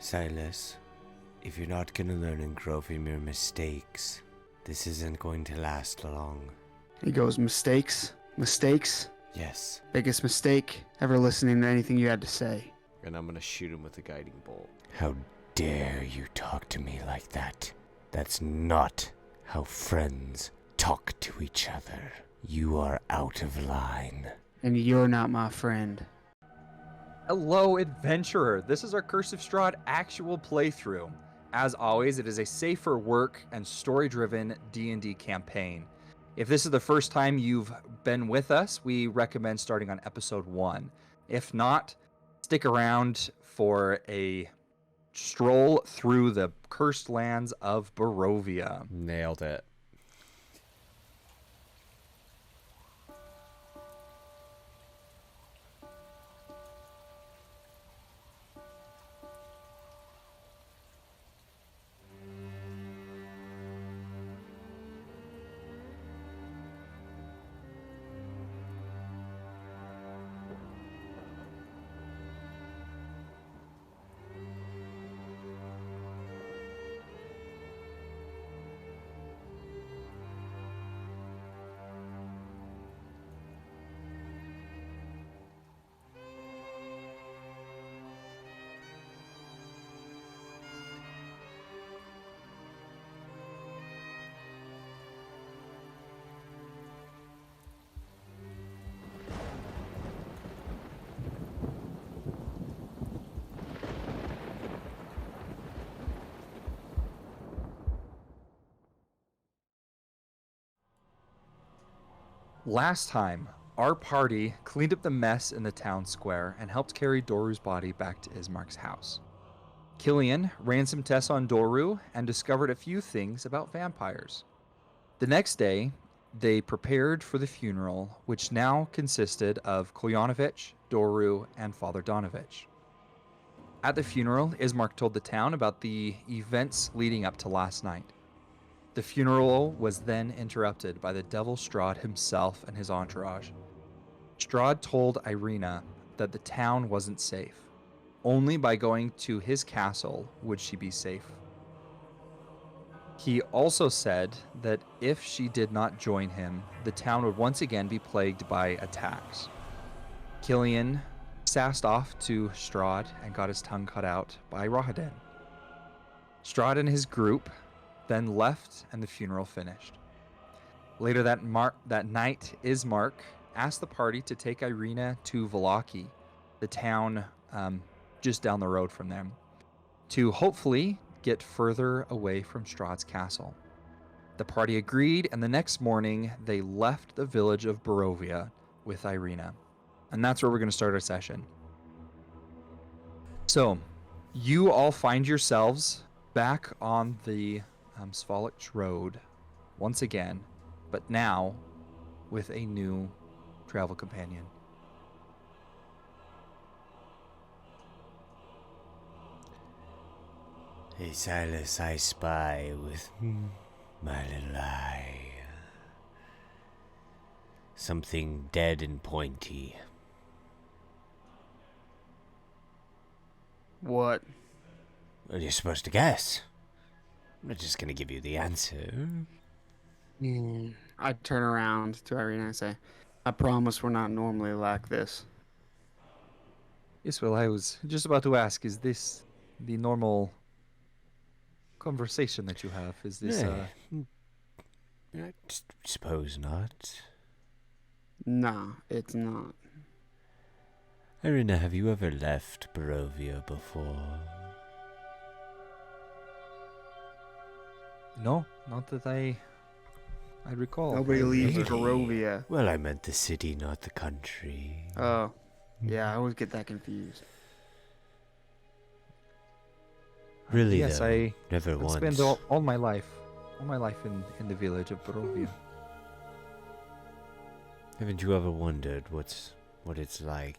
Silas, if you're not gonna learn and grow from your mistakes, this isn't going to last long. He goes, mistakes? Mistakes? Yes. Biggest mistake ever listening to anything you had to say. And I'm gonna shoot him with a guiding bolt. How dare you talk to me like that? That's not how friends talk to each other. You are out of line. And you're not my friend. Hello, adventurer. This is our Curse of Strahd actual playthrough. As always, it is a safer work and story-driven D&D campaign. If this is the first time you've been with us, we recommend starting on episode 1. If not, stick around for a stroll through the cursed lands of Barovia. Nailed it. Last time, our party cleaned up the mess in the town square and helped carry Doru's body back to Ismark's house. Killian ran some tests on Doru and discovered a few things about vampires. The next day, they prepared for the funeral, which now consisted of Kolyanovich, Doru, and Father Donovich. At the funeral, Ismark told the town about the events leading up to last night. The funeral was then interrupted by the devil Strahd himself and his entourage. Strahd told Irina that the town wasn't safe. Only by going to his castle would she be safe. He also said that if she did not join him, the town would once again be plagued by attacks. Killian sassed off to Strahd and got his tongue cut out by Rohaden. Strahd and his group then left and the funeral finished. Later that night, Ismark asked the party to take Irina to Vallaki, the town just down the road from them, to hopefully get further away from Strahd's castle. The party agreed, and the next morning they left the village of Barovia with Irina. And that's where we're going to start our session. So, you all find yourselves back on the Svalich Road once again, but now with a new travel companion. Hey Silas, I spy with my little eye something dead and pointy. What? Well, you're supposed to guess. I'm not just gonna give you the answer. I turn around to Irina and say, I promise we're not normally like this. Yes, well, I was just about to ask, is this the normal conversation that you have? Is this, I suppose not. Nah, it's not. Irina, have you ever left Barovia before? No, not that I recall. Nobody leaves Really? Barovia. Well, I meant the city, not the country. Oh, yeah, I always get that confused. Really, Yes, though, I never I've once. spent all my life in the village of Barovia. Haven't you ever wondered what it's like?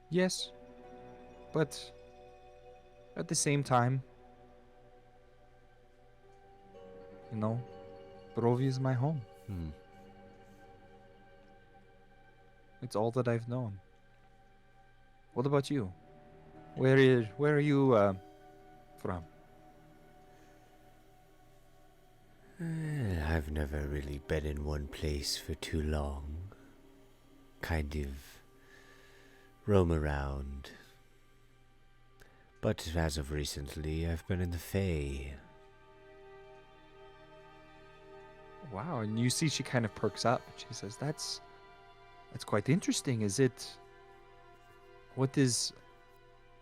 Yes, but at the same time, you know, Barovia is my home. It's all that I've known. What about you? Where are you from? I've never really been in one place for too long. Kind of roam around. But as of recently, I've been in the Fae. Wow, and you see she kind of perks up. She says, That's quite interesting. Is it what is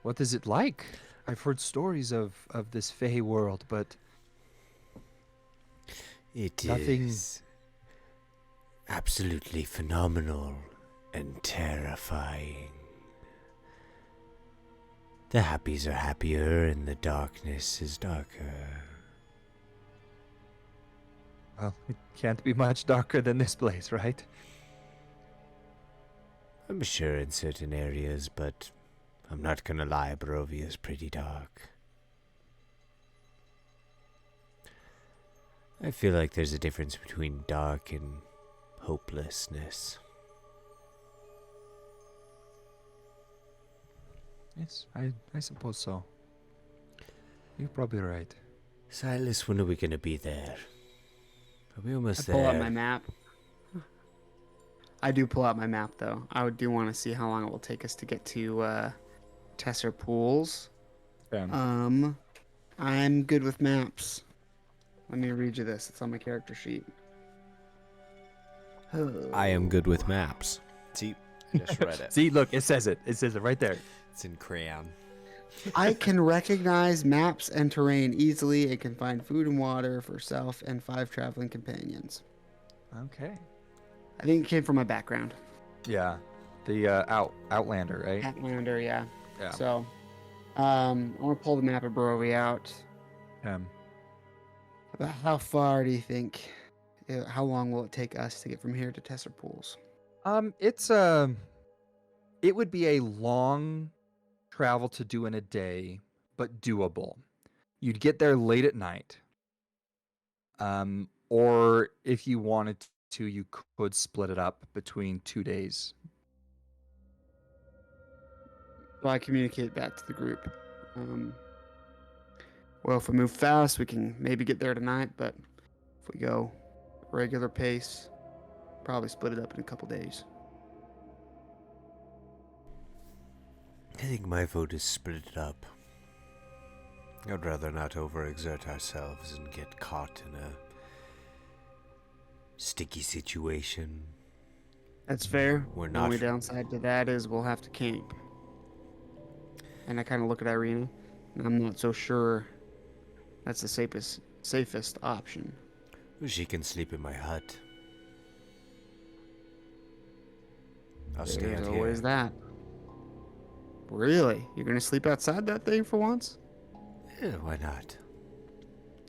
it like? I've heard stories of this Fae world, but It nothing. is absolutely phenomenal and terrifying. The happies are happier and the darkness is darker. Well, it can't be much darker than this place, right? I'm sure in certain areas, but I'm not gonna lie, Barovia is pretty dark. I feel like there's a difference between dark and hopelessness. Yes, I suppose so. You're probably right. Silas, when are we gonna be there? Are we almost I pull out there? my map. I do pull out my map, though. I do want to see how long it will take us to get to Tesser Pools. I'm good with maps. Let me read you this. It's on my character sheet. I am good with maps. See, I just read it. See, look, it says it. It says it right there. It's in crayon. I can recognize maps and terrain easily and can find food and water for self and 5 traveling companions. Okay. I think it came from my background. Yeah, the Outlander, right? Outlander, yeah. Yeah. So, I want to pull the map of Barovia out. About how far do you think? How long will it take us to get from here to Tesser Pools? It would be a long travel to do in a day, but doable. You'd get there late at night. Or if you wanted to, you could split it up between 2 days. Well, I communicate back to the group. Well, if we move fast, we can maybe get there tonight, but if we go regular pace, probably split it up in a couple days. I think my vote is split it up. I'd rather not overexert ourselves and get caught in a sticky situation. That's fair. We're The not. only downside to that is we'll have to camp. And I kind of look at Irina, and I'm not so sure that's the safest option. She can sleep in my hut. I'll stay There's out always here. that. Really? You're gonna sleep outside that thing for once? Yeah, why not?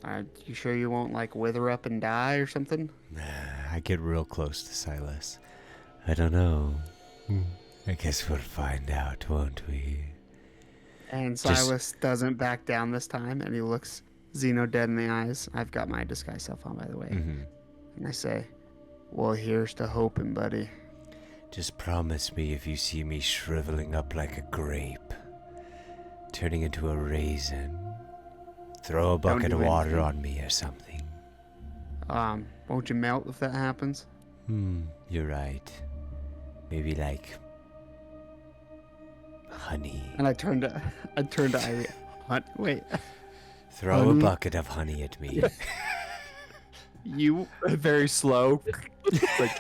Are you sure you won't like wither up and die or something? Nah, I get real close to Silas. I don't know. I guess we'll find out, won't we? And Just- Silas doesn't back down this time, and he looks Zeno dead in the eyes. I've got my disguise self on, by the way. Mm-hmm. And I say, well, here's to hoping, buddy. Just promise me if you see me shriveling up like a grape, turning into a raisin, throw a bucket do of water anything. on me or something. Won't you melt if that happens? You're right. Maybe like honey. And I turned to Irene. Wait, Throw a honey? bucket of honey at me. you Very slow. Like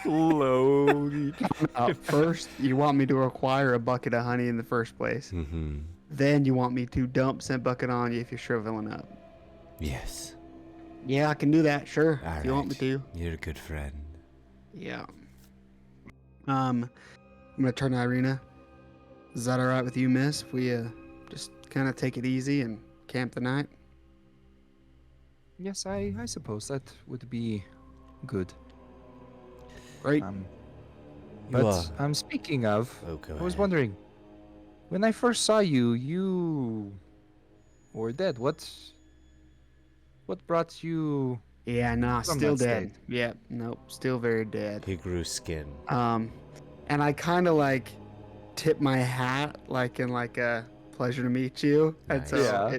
slowly. first you want me to acquire a bucket of honey in the first place. Mm-hmm. Then you want me to dump said bucket on you if you're shriveling up. Yes. Yeah, I can do that, sure. All if you want me right. to. You're a good friend. Yeah. I'm gonna turn to Irina. Is that alright with you, miss? If we just kind of take it easy and camp the night? Yes, I suppose that would be good. Great. You But speaking of, Oh, go I was ahead. wondering, when I first saw you, you were dead. What brought you? Yeah, nah, From still that dead. state. Yep, nope, still very dead. He grew skin. And I kind of like tip my hat like in like a pleasure to meet you, and so Yeah.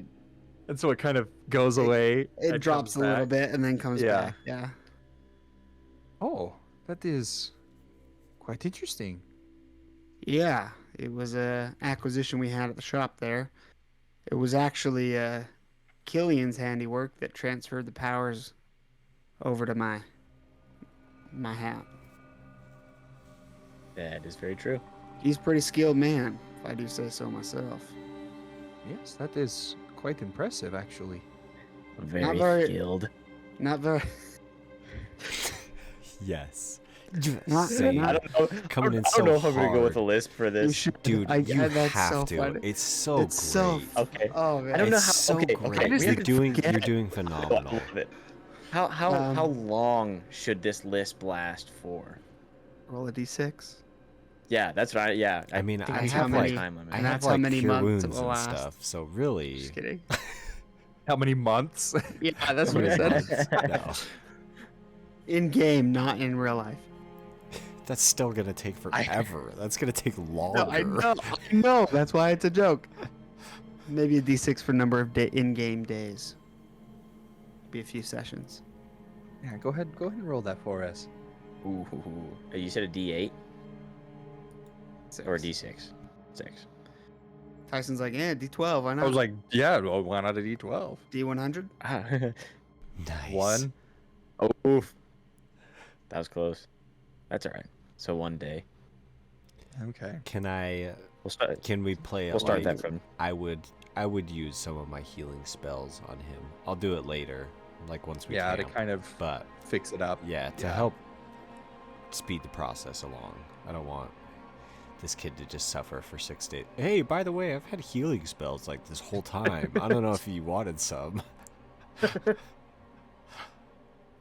And so it kind of goes away. it and drops comes a little back. bit and then comes Yeah. back. Yeah. Oh, that is quite interesting. Yeah, it was a acquisition we had at the shop there. It was actually Killian's handiwork that transferred the powers over to my hat. That is very true. He's a pretty skilled man, if I do say so myself. Yes, that is quite impressive, actually. Very very- skilled. Not very. Yes. Not, Same. not, I don't know. Coming in I don't know so if I'm gonna go with a hard. lisp for you this. should, Dude, you that's have so to. funny. It's so It's so great. Okay. Oh man. I don't know It's how. so okay, great. okay. just You're didn't doing forget. you're doing I phenomenal. love it. How long should this lisp last for? Roll a d6. Yeah, that's right. Yeah, I mean, think I it's have a many- time limit. I And have that's how like many cure months it wounds will and last. stuff. So really, Just kidding. How many months? Yeah, that's how what it many said. months? No, In game, not in real life. that's still gonna take forever. That's gonna take longer. No, I know. That's why it's a joke. Maybe a d6 for number of in-game days. Be a few sessions. Yeah, go ahead and roll that for us. Ooh, you said a D8 Six. or a D6? 6. Tyson's like, yeah, d12. Why I not? was like, yeah, well, why not a D12? d100. Nice. 1. Oh, oof. That was close. That's all right. So 1 day. Okay. Can I? We'll start. Can we play it? We'll start like, that from. I would use some of my healing spells on him. I'll do it later, like once we Yeah, to camp. kind of But fix it up. yeah, to help speed the process along. I don't want this kid to just suffer for 6 days. Hey, by the way, I've had healing spells like this whole time. I don't know if you wanted some.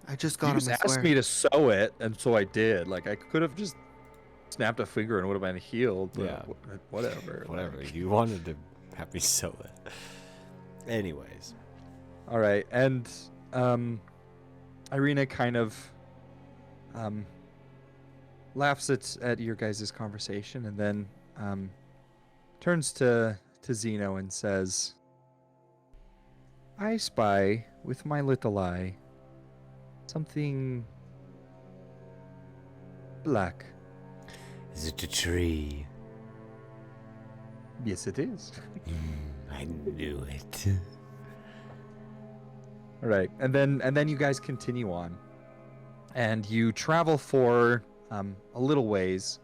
I just You got him. just I asked swear. me to sew it, and so I did. Like, I could have just snapped a finger and would have been healed. But Yeah. Whatever. Whatever. like. You wanted to have me sew it. Anyways. All right, and Irina kind of laughs at your guys' conversation, and then turns to Zeno and says, "I spy with my little eye something black." Is it a tree? Yes, it is. I knew it. All right, and then you guys continue on, and you travel for a little ways.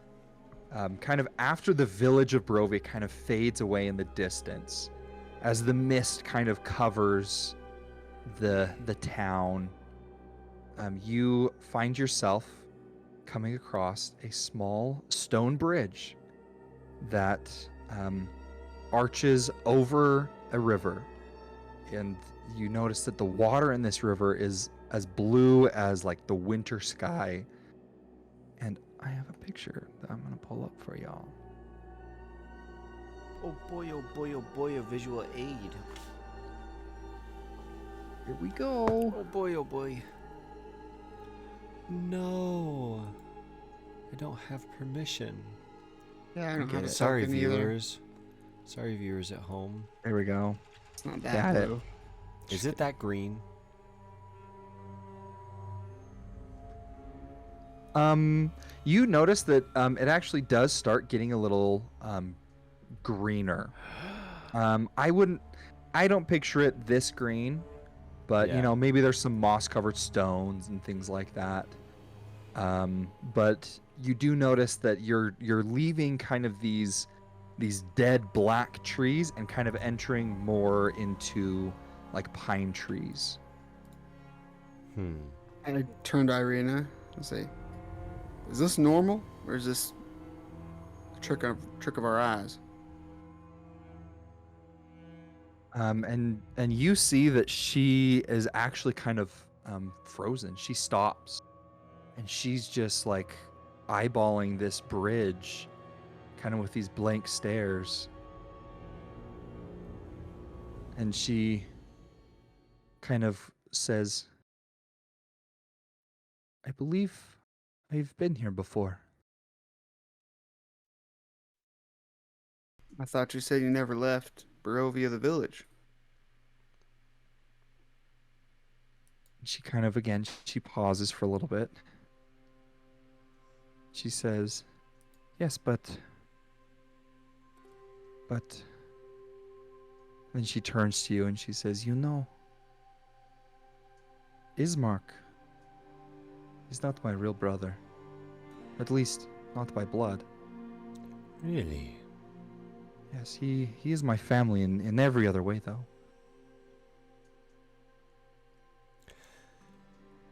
Kind of after the village of Barovia kind of fades away in the distance, as the mist kind of covers the town. You find yourself coming across a small stone bridge that arches over a river, and you notice that the water in this river is as blue as like the winter sky. And I have a picture that I'm gonna pull up for y'all. Oh boy, a visual aid. Here we go. Oh boy. No. I don't have permission. Yeah, I don't have a Sorry, token either. viewers. Sorry, viewers at home. There we go. It's not that Got it. blue. Is it that green? You notice that it actually does start getting a little greener. I don't picture it this green, but Yeah. maybe there's some moss-covered stones and things like that. But you do notice that you're leaving kind of these dead black trees and kind of entering more into like pine trees. I turn to Irina and say, "Is this normal, or is this a trick of our eyes?" And you see that she is actually kind of frozen. She stops, and she's just like eyeballing this bridge, kind of with these blank stares. And she kind of says, "I believe I've been here before." I thought you said you never left Barovia the village. She kind of, again, she pauses for a little bit. She says, yes, but... Then she turns to you and she says, you know, Ismark is not my real brother. At least, not by blood. Really? Yes, he is my family in every other way, though.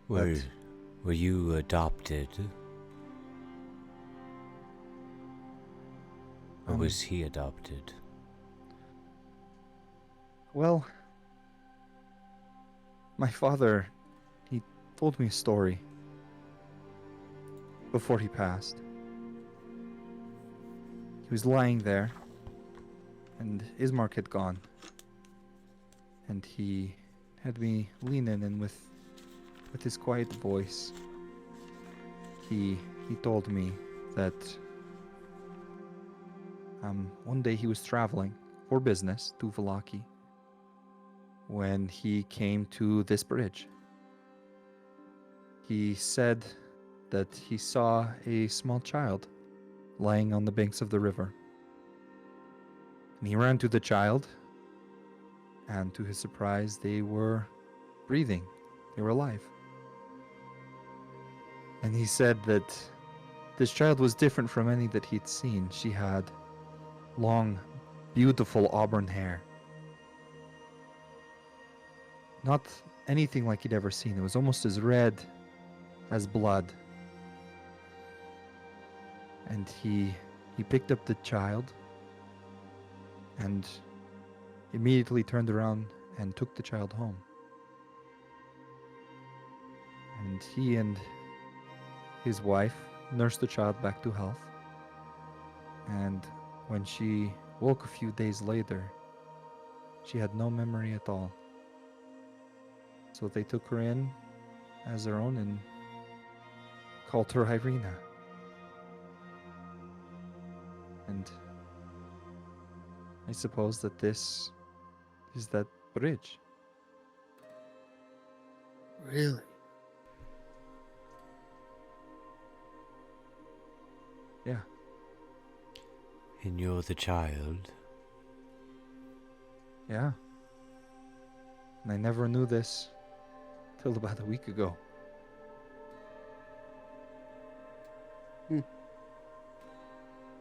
Were you adopted? Or was he adopted? Well, my father, he told me a story before he passed. He was lying there, and Ismark had gone. And he had me lean in, and with his quiet voice, he told me that one day he was traveling for business to Vallaki when he came to this bridge. He said that he saw a small child lying on the banks of the river. And he ran to the child, and to his surprise, they were breathing. They were alive. And he said that this child was different from any that he'd seen. She had long, beautiful auburn hair. Not anything like he'd ever seen. It was almost as red as blood. And he picked up the child and immediately turned around and took the child home. And he and his wife nursed the child back to health. And when she woke a few days later, she had no memory at all. So they took her in as their own and called her Irina. And I suppose that this is that bridge. Really? Yeah. And you're the child? Yeah. And I never knew this till about a week ago.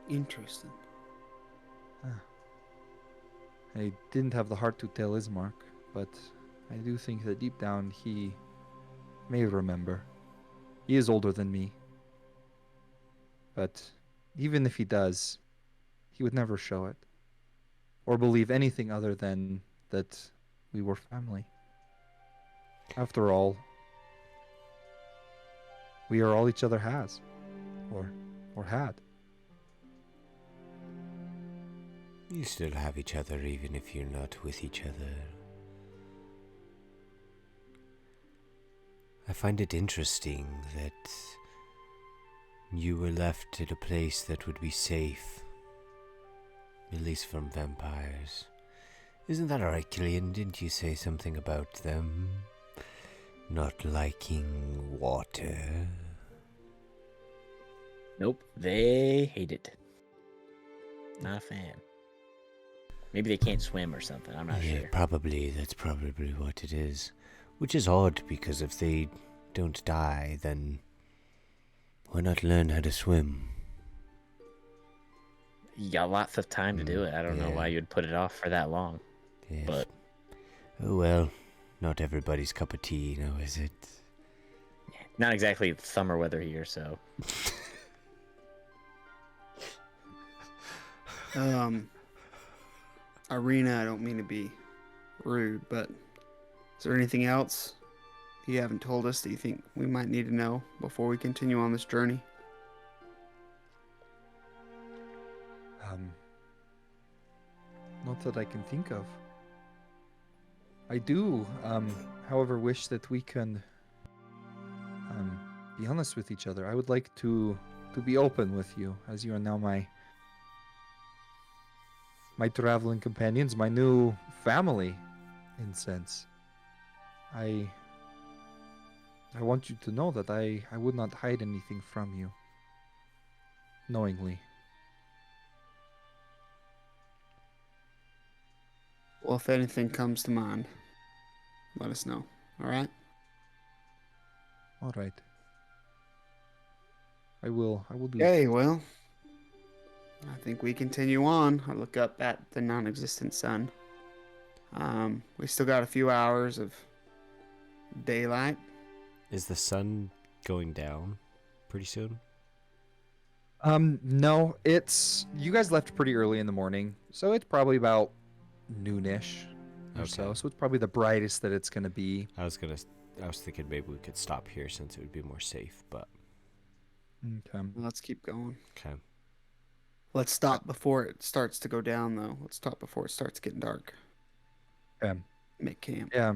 Interesting. I didn't have the heart to tell Ismark, but I do think that deep down he may remember. He is older than me. But even if he does, he would never show it. Or believe anything other than that we were family. After all, we are all each other has. Or had. You still have each other even if you're not with each other. I find it interesting that you were left at a place that would be safe, at least from vampires. Isn't that right, Killian? Didn't you say something about them not liking water? Nope, they hate it. Not a fan. Maybe they can't swim or something, I'm not sure. Probably, that's probably what it is. Which is odd, because if they don't die, then why not learn how to swim? You got lots of time to do it. I don't know why you'd put it off for that long. Yes. But oh well, not everybody's cup of tea, is it? not exactly summer weather here, so. Irina, I don't mean to be rude, but is there anything else you haven't told us that you think we might need to know before we continue on this journey? Not that I can think of. I do, however, wish that we can be honest with each other. I would like to be open with you, as you are now my my traveling companions, my new family, in sense. I want you to know that I would not hide anything from you. Knowingly. Well, if anything comes to mind, let us know. All right? All right. I will do. Okay, well, I think we continue on. I look up at the non-existent sun. We still got a few hours of daylight. Is the sun going down pretty soon? No, you guys left pretty early in the morning, so it's probably about noonish or so. Okay. So it's probably the brightest that it's gonna be. I was thinking maybe we could stop here since it would be more safe, but Okay. Let's keep going. okay. Let's stop before it starts to go down, though. Let's stop before it starts getting dark. Make camp. Yeah.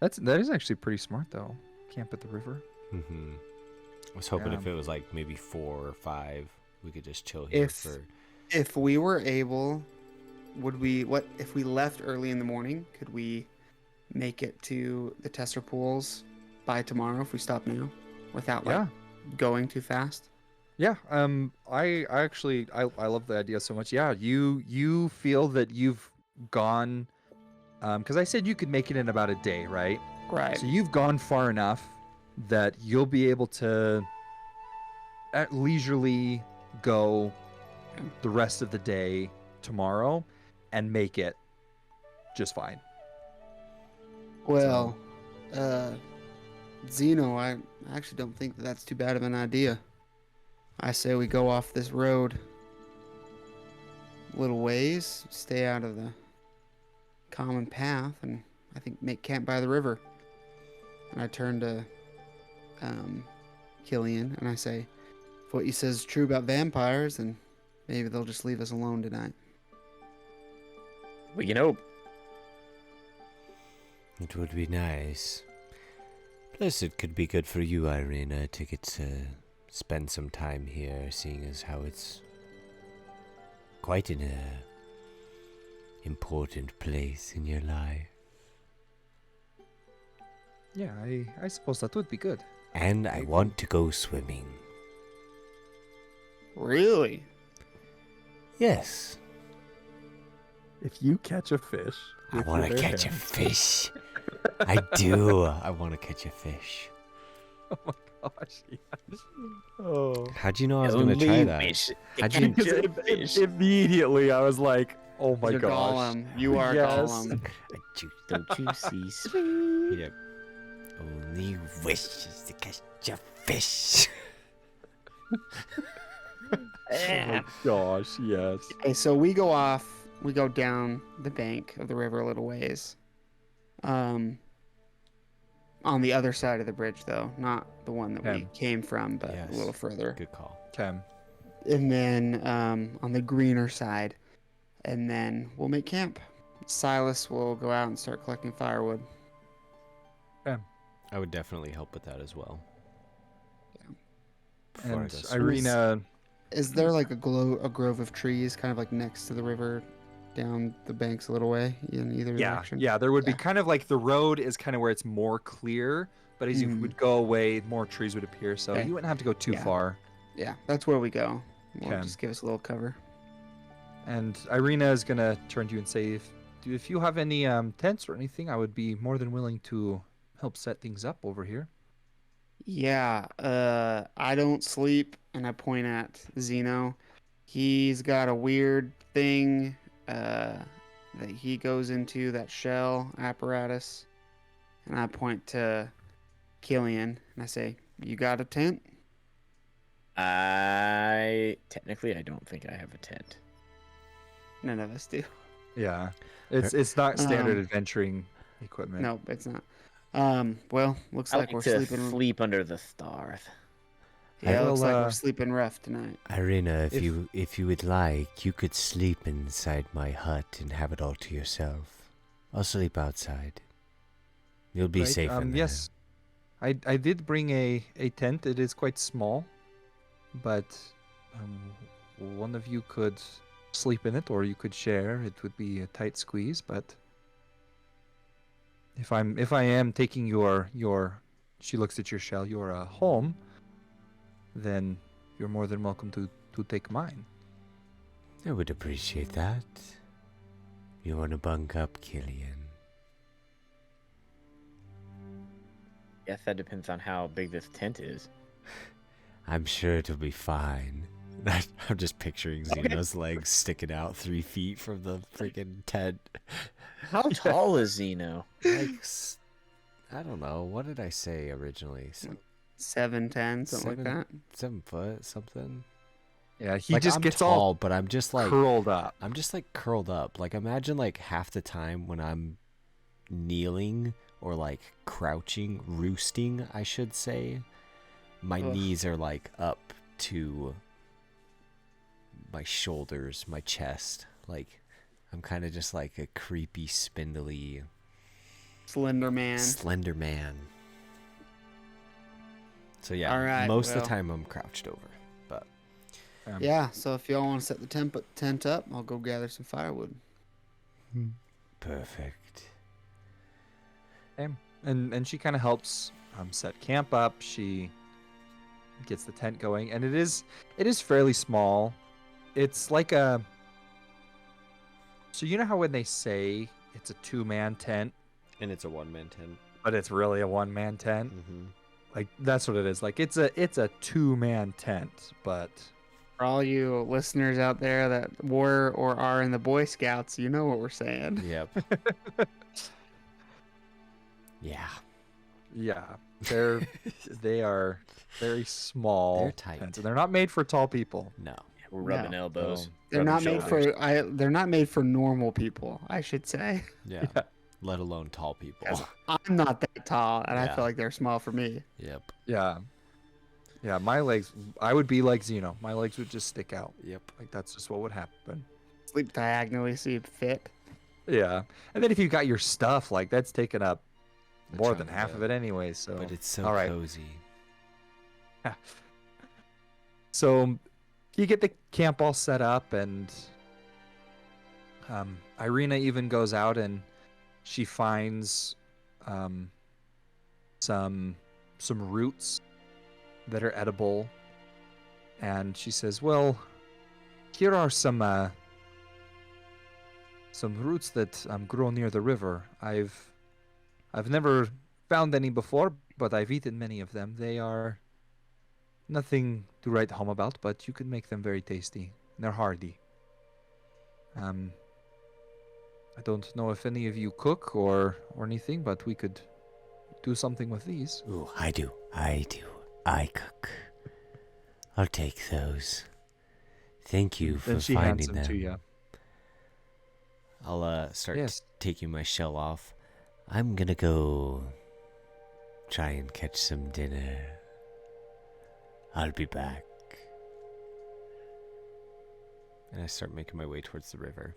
That is actually pretty smart though. Camp at the river. Mm-hmm. I was hoping if it was like maybe 4 or 5, we could just chill here for. If we were able, if we left early in the morning, could we make it to the tester pools by tomorrow if we stop now without going too fast? Yeah. I actually love the idea so much. Yeah. You feel that you've gone, because I said you could make it in about a day, right? Right. So you've gone far enough that you'll be able to at leisurely go the rest of the day tomorrow and make it just fine. Well, Zeno, I actually don't think that that's too bad of an idea. I say we go off this road a little ways, stay out of the common path, and I think make camp by the river. And I turn to Killian and I say, if what you says is true about vampires, then maybe they'll just leave us alone tonight. We can hope. It would be nice. Plus, it could be good for you, Irina, to get to spend some time here, seeing as how it's quite an important place in your life. Yeah, I suppose that would be good. And I want to go swimming. Really? Yes. If you catch a fish, I want to catch a fish. I do. I want to catch a fish. Oh my gosh! Yes. Oh. How'd you know I was going to try that? How'd you... Because immediately I was like, "Oh my You're gosh!" Gollum. You are Gollum. Don't you see, sweet? Yep. Only wishes to catch a fish. Oh my gosh! Yes. Okay, so we go down the bank of the river a little ways. On the other side of the bridge, though, not the one that we came from, but a little further. Good call. Okay. And then on the greener side, and then we'll make camp. Silas will go out and start collecting firewood. I would definitely help with that as well. Yeah. And Irina, is there like a grove of trees, kind of like next to the river, down the banks a little way in either direction? Yeah, there would be kind of like the road is kind of where it's more clear, but as you would go away, more trees would appear, so you wouldn't have to go too far. Yeah, that's where we go. We'll just give us a little cover. And Irina is gonna turn to you and say, if you have any tents or anything, I would be more than willing to help set things up over here. Yeah, I don't sleep, and I point at Zeno. He's got a weird thing that he goes into, that shell apparatus, and I point to Killian, and I say, you got a tent? Technically, I don't think I have a tent. None of us do. Yeah, it's not standard adventuring equipment. No, it's not. Well, looks like we're sleep under the stars. Yeah, looks like we're sleeping rough tonight. Irina, if you would like, you could sleep inside my hut and have it all to yourself. I'll sleep outside. You'll be safe in there. Yes, I did bring a tent. It is quite small, but one of you could sleep in it, or you could share. It would be a tight squeeze, but if I am taking your she looks at your shell, your home, then you're more than welcome to take mine. I would appreciate that. You want to bunk up, Killian? Guess that depends on how big this tent is. I'm sure it'll be fine. I'm just picturing Xeno's legs sticking out 3 feet from the freaking tent. How tall is Xeno? Like, I don't know. What did I say originally? 7'10", something like that. 7 foot, something. Yeah, he Like, just I'm gets tall, all but I'm just like curled up. I'm just like curled up. Like, imagine like half the time when I'm kneeling or like crouching, roosting, I should say, my knees are like up to my shoulders, my chest. Like, I'm kind of just like a creepy, spindly Slender man. So yeah, All right, most of well. the time I'm crouched over. But Yeah, so if y'all want to set the tent up, I'll go gather some firewood. Perfect. And she kind of helps set camp up. She gets the tent going, and it is fairly small. It's like a, so you know how when they say it's a 2-man tent, and it's a 1-man tent. but it's really a 1-man tent. Mm-hmm. Like, that's what it is. Like, it's a 2-man tent, but For all you listeners out there that were or are in the Boy Scouts, you know what we're saying. Yep. Yeah. yeah, they are very small. They're tight. tents, and they're not made for tall people. No. We're rubbing No. elbows. So, They're rubbing not made shoulders. for they're not made for normal people, I should say. Yeah. Yeah. Let alone tall people. 'Cause I'm not that tall, and I Yeah. feel like they're small for me. Yep. Yeah, my legs, I would be like Xeno. My legs would just stick out. Yep. Like, that's just what would happen. Sleep diagonally so you fit. Yeah, and then if you got your stuff, like, that's taken up A more chunk than of half it. of it anyway. So, But it's so all right. cozy. So you get the camp all set up, and Irina even goes out and she finds some roots that are edible, and she says, "Well, here are some roots that grow near the river. I've never found any before, but I've eaten many of them. They are nothing to write home about, but you can make them very tasty. They're hardy. I don't know if any of you cook or anything, but we could do something with these." Ooh, I do. I cook. I'll take those. Thank you for Then she hands finding them to them. you. I'll start Yes. taking my shell off. I'm gonna go try and catch some dinner. I'll be back. And I start making my way towards the river.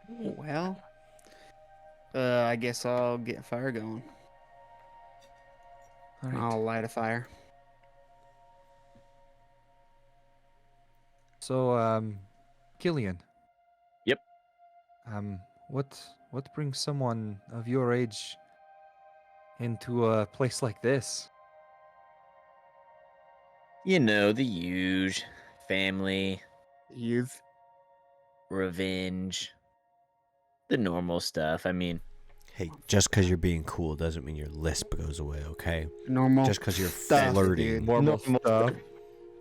Well, I guess I'll get a fire going. All right. I'll light a fire. So, Killian. Yep. What brings someone of your age into a place like this? You know, the huge family, Youth. revenge, the normal stuff. I mean, Hey, just because you're being cool doesn't mean your lisp goes away, okay? Normal. Just because you're stuff, flirting. dude. Normal stuff.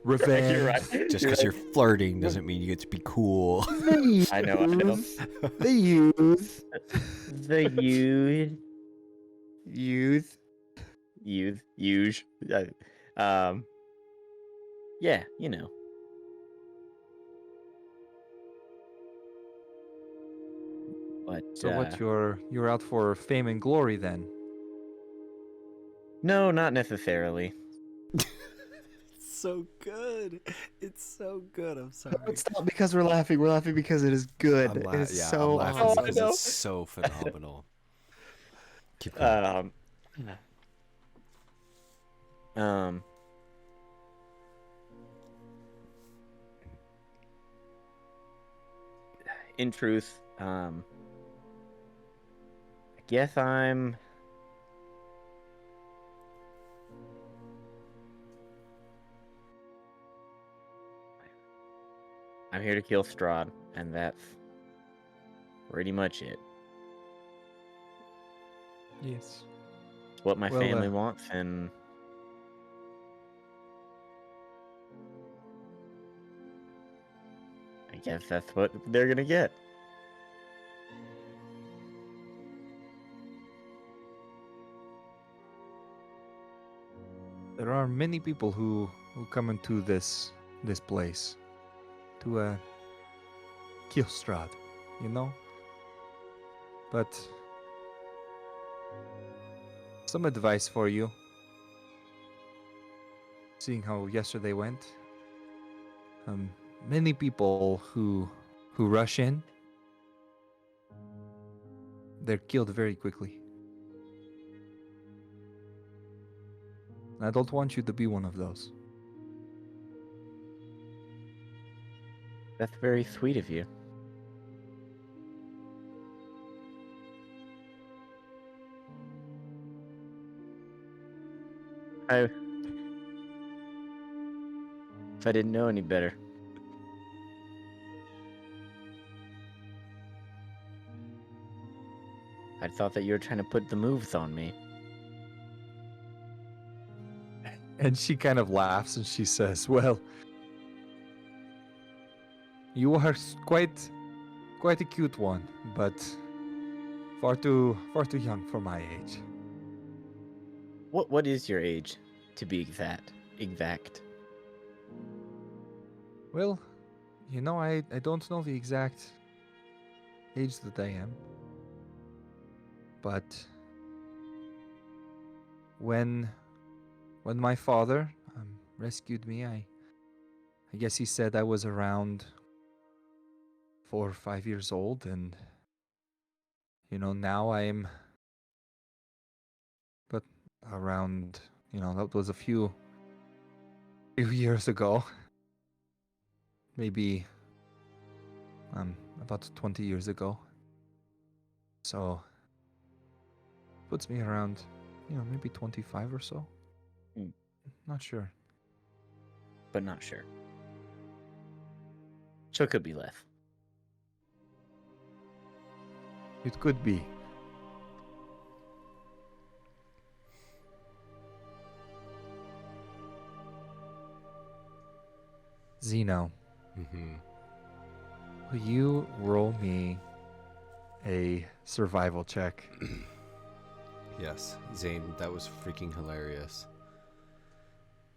Revenge. you're right. Just because you're flirting doesn't mean you get to be cool. I know. The youth. The youth. Youth. Yeah, you know. But So what, you're out for fame and glory then? no, not necessarily. So good. It's so good. I'm sorry. It's not because we're laughing. We're laughing because it is good. It is so I'm laughing awesome. because it's so phenomenal. Keep going. In truth, I guess I'm here to kill Strahd, and that's pretty much it. Yes. It's what my Well, family wants, and I guess that's what they're gonna get. There are many people who come into this place to kill Strahd, you know? But some advice for you. Seeing how yesterday went, many people who rush in, they're killed very quickly. I don't want you to be one of those. That's very sweet of you. If I didn't know any better. I thought that you were trying to put the moves on me. And she kind of laughs and she says, "Well, you are quite a cute one, but far too young for my age." What is your age, to be exact? Well, you know, I don't know the exact age that I am. But when my father rescued me, I guess he said I was around 4 or 5 years old, and you know, now I'm but around, you know, that was a few years ago. Maybe about 20 years ago. So puts me around, you know, maybe 25 or so. Not sure. But not sure. So it could be less. It could be. Zeno, will you roll me a survival check? Yes, Zane, that was freaking hilarious.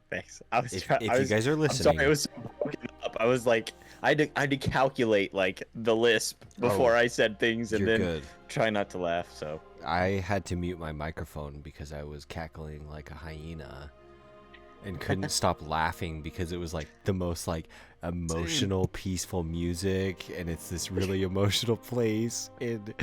Thanks. I was If trying. you guys are listening, I'm sorry, it was so broken up. I was like, I had to calculate like the lisp before I said things, and then good. try not to laugh. So I had to mute my microphone because I was cackling like a hyena and couldn't stop laughing because it was like the most like emotional, peaceful music, and it's this really emotional place, and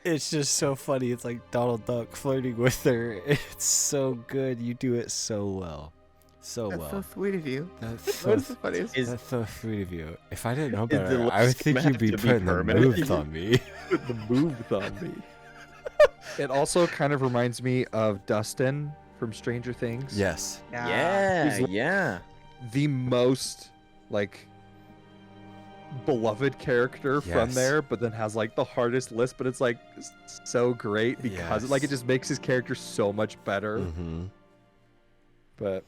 it's just so funny. It's like Donald Duck flirting with her. It's so good. You do it so well. So That's well. so sweet of you. That's What's the funniest? that's so sweet of you. If I didn't know the better, I would lisp think gonna you'd be have to be putting the permanent? moves on me. Put the moves on me. It also kind of reminds me of Dustin from Stranger Things. Yes. yeah, He's like- yeah. The most, like, beloved character from Yes. there, but then has, like, the hardest list, but it's, like, so great because, like, it Yes. just makes his character so much better. Mm-hmm. But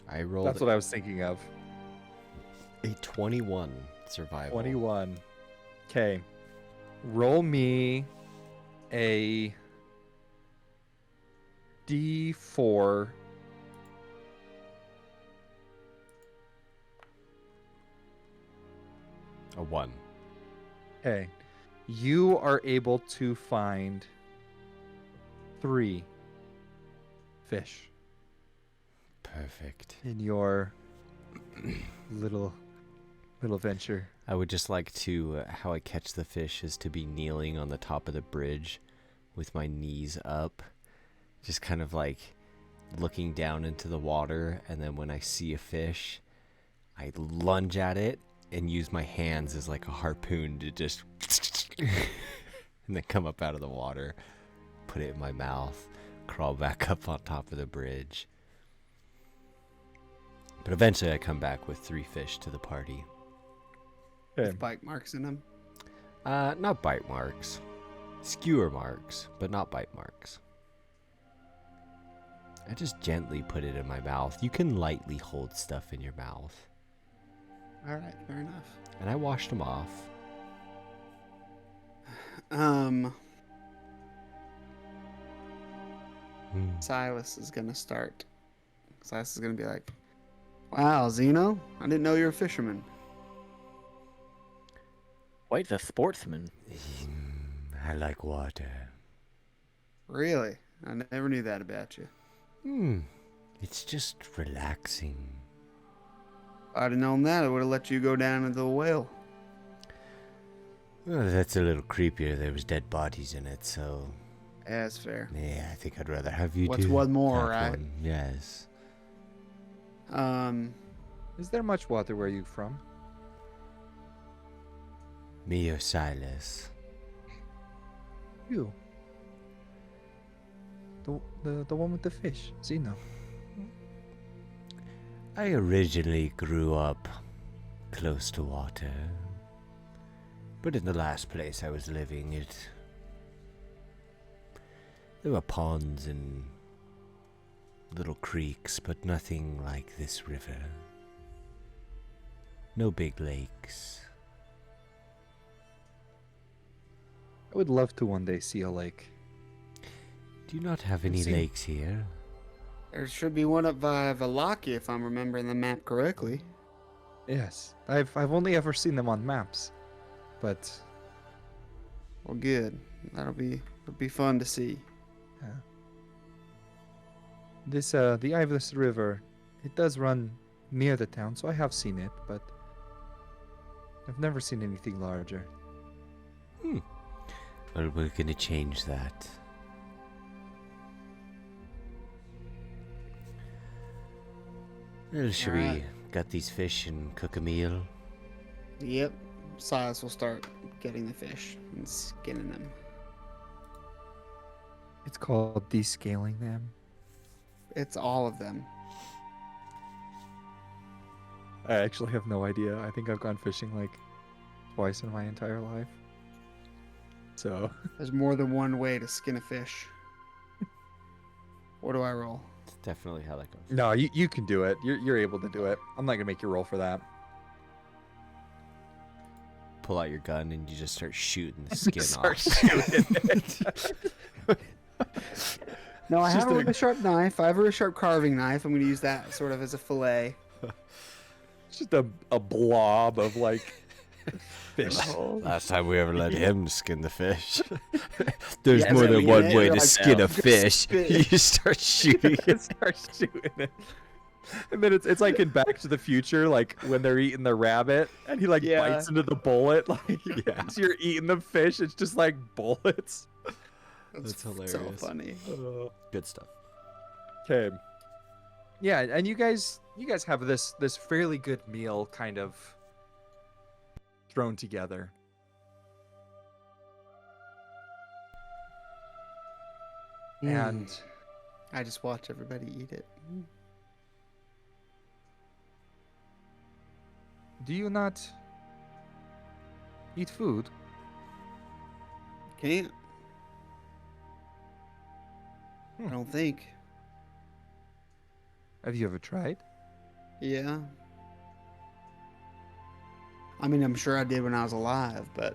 I rolled that's what I was thinking of. a 21 survival. 21. Okay. Roll me a D4. A 1. Okay. You are able to find 3 fish Perfect. in your little venture. I would just like to, how I catch the fish is to be kneeling on the top of the bridge with my knees up just kind of like looking down into the water, and then when I see a fish, I lunge at it and use my hands as like a harpoon to just and then come up out of the water, put it in my mouth, crawl back up on top of the bridge. But eventually I come back with 3 fish to the party. With bite marks in them. Not bite marks. Skewer marks, but not bite marks. I just gently put it in my mouth. You can lightly hold stuff in your mouth. All right, fair enough. And I washed them off. Silas is gonna start. Silas is gonna be like, "Wow, Zeno, I didn't know you're a fisherman." Quite the sportsman. I like water. Really? I never knew that about you. It's just relaxing. If I'd have known that, I would have let you go down into the whale. Well, that's a little creepier. There was dead bodies in it, so... Yeah, that's fair. Yeah, I think I'd rather have you What's do one more, that right? one. Yes. Is there much water where you from? Me or Silas? You. The one with the fish, Zeno. I originally grew up close to water. But in the last place I was living, there were ponds and little creeks, but nothing like this river. No big lakes. I would love to one day see a lake. Do you not have any See. lakes here? There should be one up by Valaki, if I'm remembering the map correctly. Yes, I've only ever seen them on maps, but Well, good. It'll be fun to see. this the Iveless River, it does run near the town, so I have seen it, but I've never seen anything larger. Well, we're gonna change that. Well, should we Alright. gut these fish and cook a meal? Yep. Silas will start getting the fish and skinning them. It's called descaling them. It's all of them. I actually have no idea. I think I've gone fishing like twice in my entire life. So There's more than one way to skin a fish. What do I roll? It's definitely how that goes. no, you can do it. You're able to do it. I'm not gonna make you roll for that. Pull out your gun and you just start shooting the skin Start off. shooting it. No, I It's have just a a- really sharp knife. I have a really sharp carving knife. I'm going to use that sort of as a fillet. It's just a blob of like fish. Last time we ever let him skin the fish. There's Yeah, more so than you one get way it, to like, skin a just fish. spit. You start shooting it. Start shooting it. And then it's like in Back to the Future, like when they're eating the rabbit and he like Yeah. bites into the bullet. Like Yeah. as you're eating the fish, it's just like bullets. That's So hilarious. funny. Good stuff. Okay. Yeah, and you guys have this fairly good meal kind of thrown together. And I just watch everybody eat it. do you not eat food? Can't. I don't think. Have you ever tried? Yeah. I mean, I'm sure I did when I was alive, but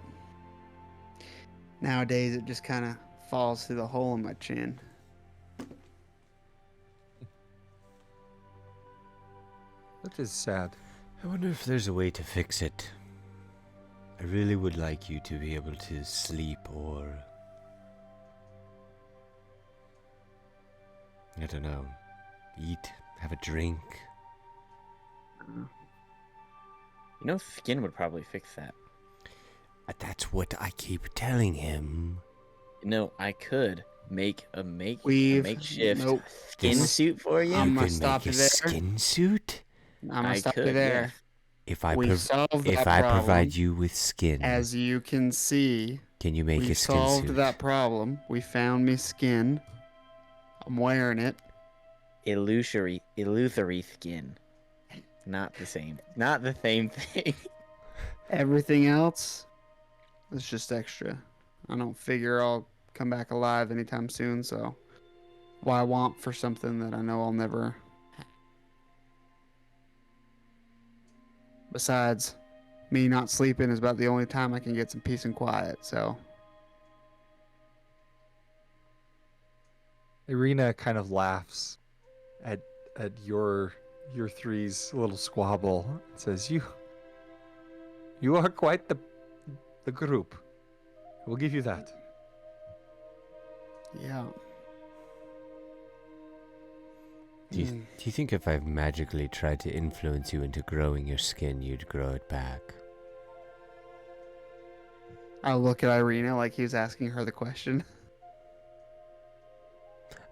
nowadays it just kind of falls through the hole in my chin. That is sad. I wonder if there's a way to fix it. I really would like you to be able to sleep or... I don't know. Eat, have a drink. You know, skin would probably fix that. That's what I keep telling him. No, I could make a We've makeshift nope. skin suit for you? I'm You gonna can stop make you a there. skin suit? I'm gonna I stop you could, there. yes. If I We solved if that I problem. provide you with skin, As you can see, can you make we a skin solved suit? that problem. We found me skin. I'm wearing it. Illusory skin. Not the same. Not the same thing. Everything else is just extra. I don't figure I'll come back alive anytime soon, so why want for something that I know I'll never. Besides, me not sleeping is about the only time I can get some peace and quiet, so. Irina kind of laughs at your three's little squabble and says, You are quite the group. We'll give you that. Yeah. Do you think if I magically tried to influence you into growing your skin, you'd grow it back? I look at Irina like he was asking her the question.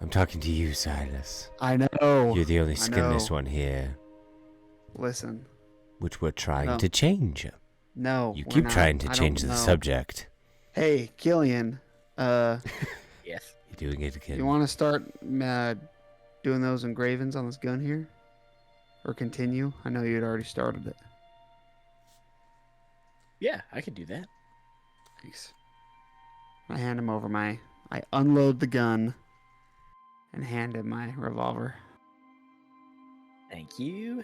I'm talking to you, Silas. I know. You're the only I skinless know. one here, Listen. which we're trying No. to change. No. You we're keep not. trying to I change don't the know. subject. Hey, Killian. Yes. You're doing it again. You want to start doing those engravings on this gun here? Or continue? I know you'd already started it. Yeah, I could do that. Thanks. I hand him over I unload the gun and hand him my revolver. Thank you.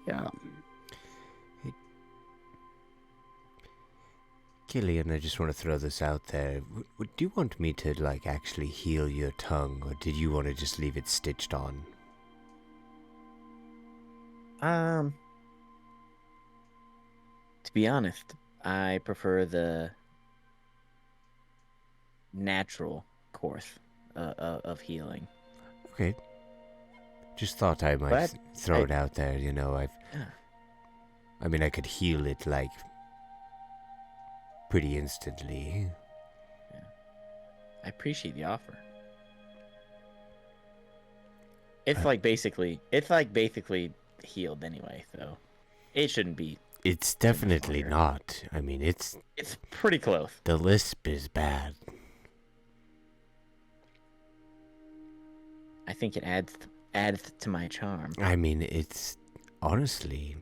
Yeah. Killian, I just want to throw this out there. Do you want me to, actually heal your tongue, or did you want to just leave it stitched on? To be honest, I prefer the natural course of healing. Okay. Just thought I might But throw it out there, Yeah. I mean, I could heal it, pretty instantly. I appreciate the offer. It's like basically healed anyway, so it shouldn't be. It's definitely longer. not. I mean, It's pretty close. the lisp is bad. I think it adds to my charm. I mean, it's honestly,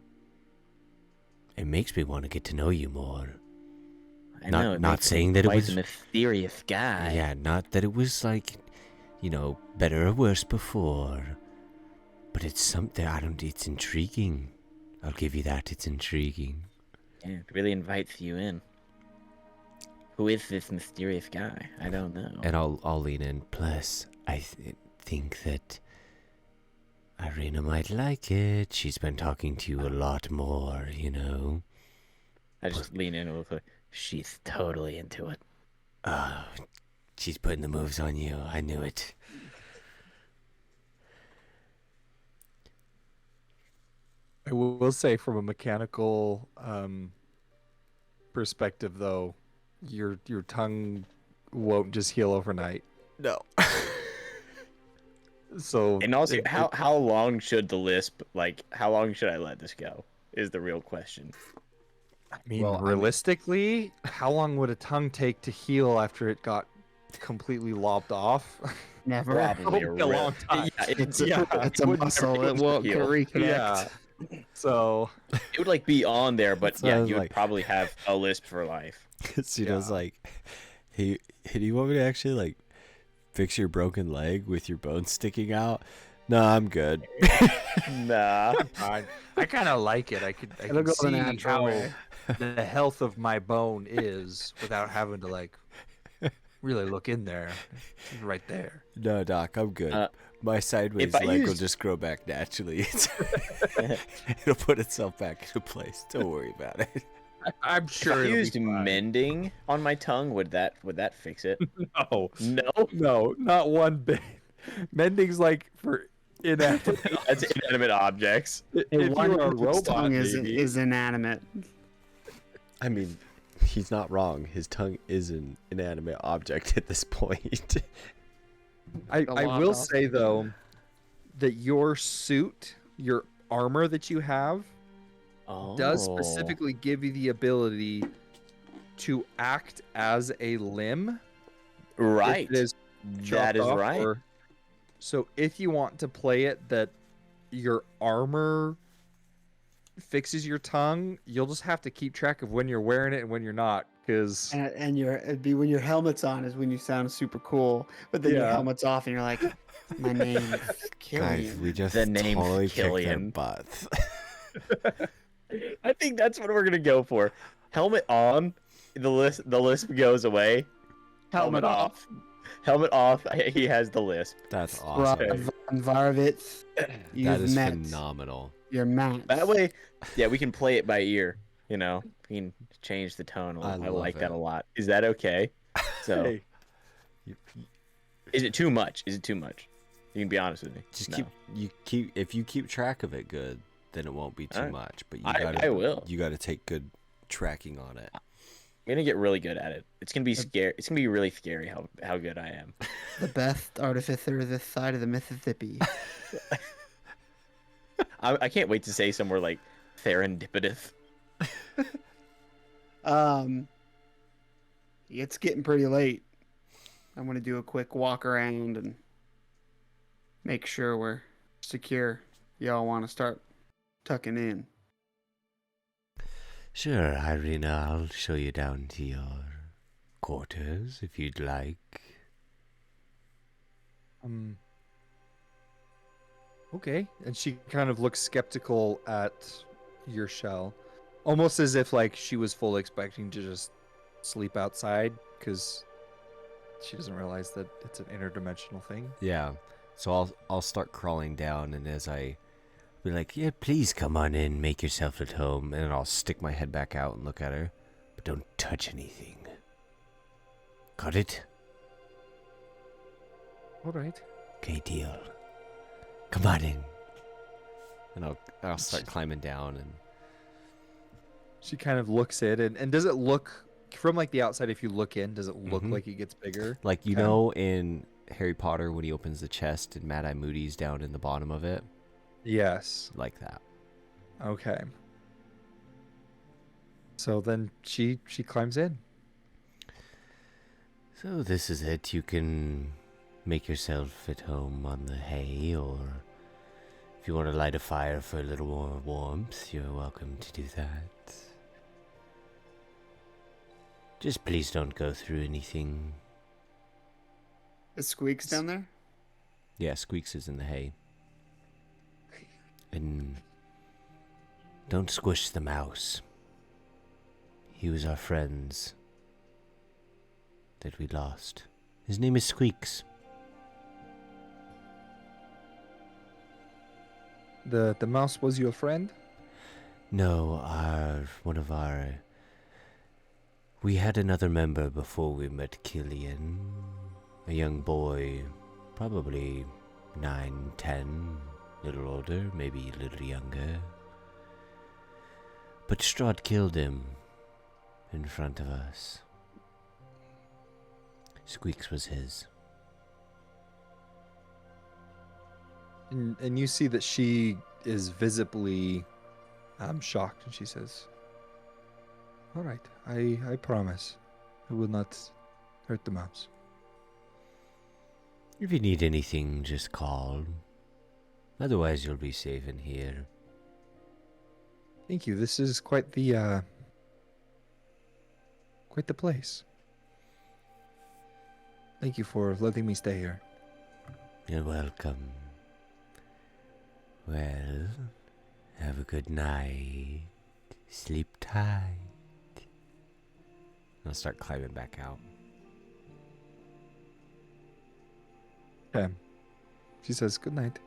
it makes me want to get to know you more. I know. Not makes saying me that it quite was a mysterious guy. Yeah, not that it was better or worse before. But it's something, it's intriguing. I'll give you that, it's intriguing. Yeah, it really invites you in. Who is this mysterious guy? I don't know. And I'll lean in. Plus, I think that Irina might like it. She's been talking to you a lot more, I just lean in a little bit. She's totally into it. Oh, she's putting the moves on you. I knew it. I will say, from a mechanical perspective, though, your tongue won't just heal overnight. No. So, And also, how long should the lisp, how long should I let this go? Is the real question. I mean, realistically, how long would a tongue take to heal after it got completely lobbed off? Never. Probably a long time. Yeah, It's a muscle. It won't heal. reconnect. Yeah. So It would be on there, but That's what I yeah, was you would like. probably have a lisp for life. Cito's hey, do you want me to actually fix your broken leg with your bones sticking out? No, I'm good. Nah. I kind of like it. I can It'll go the see natural how way. the health of my bone is without having to really look in there. It's right there. No, Doc, I'm good. My sideways if I leg will used- just grow back naturally. It'll put itself back into place. Don't worry about it. I'm If sure I it'll used be fine. mending on my tongue, would that fix it? No, not one bit. Mending's for inanimate. That's inanimate objects. If Hey, you one were a of its robot, tongue maybe. is inanimate. I mean, he's not wrong. His tongue is an inanimate object at this point. I will say though that your suit, your armor that you have, does specifically give you the ability to act as a limb. Right. If it is That is right. So if you want to play it that your armor fixes your tongue, you'll just have to keep track of when you're wearing it and when you're not, because and it'd be when your helmet's on is when you sound super cool, but then your helmet's off and you're like, my name's Killian. Guys, we just The name totally kicked their Killian. butts. I think that's what we're gonna go for. Helmet on, the lisp goes away. Helmet off. Helmet off. He has the lisp. That's awesome. Varovitz, That is phenomenal. Your match. That way, yeah, we can play it by ear. You know, we can change the tone. I like that a lot. Is that okay? So, Hey. is it too much? Is it too much? You can be honest with me. Just if you keep track of it good, then it won't be too much. But I will. You gotta take good tracking on it. I'm gonna get really good at it. It's gonna be scary. It's gonna be really scary how good I am. The best artificer this side of the Mississippi. I can't wait to say somewhere like serendipitous. It's getting pretty late. I'm gonna do a quick walk around and make sure we're secure. Y'all want to start tucking in? Sure, Irina, I'll show you down to your quarters if you'd like. Okay. And she kind of looks skeptical at your shell, almost as if like she was fully expecting to just sleep outside, because she doesn't realize that it's an interdimensional thing. Yeah. So I'll start crawling down, and as I Be like, yeah, please come on in, make yourself at home. and then I'll stick my head back out and look at her. But don't touch anything. Got it? All right. Okay, deal. Come on in. And I'll start climbing down, and She kind of looks in, and does it look from like the outside? If you look in, does it look Mhm. like it gets bigger? like you know in Harry Potter when he opens the chest and Mad Eye Moody's down in the bottom of it, Yes. like that. Okay. So then she climbs in. So this is it. You can make yourself at home on the hay, or if you want to light a fire for a little more warmth, you're welcome to do that. Just please don't go through anything. Is Squeaks down there? Yeah, Squeaks is in the hay. And don't squish the mouse. He was our friends that we lost. His name is Squeaks. The mouse was your friend? No, we had another member before we met Killian. A young boy, probably 9, 10, a little older, maybe a little younger. But Strahd killed him in front of us. Squeaks was his. And you see that she is visibly shocked, and she says, all right, I promise I will not hurt the mouse. If you need anything, just call. Otherwise, you'll be safe in here. Thank you. This is quite the place. Thank you for letting me stay here. You're welcome. Well, have a good night. Sleep tight. I'll start climbing back out. Okay. She says good night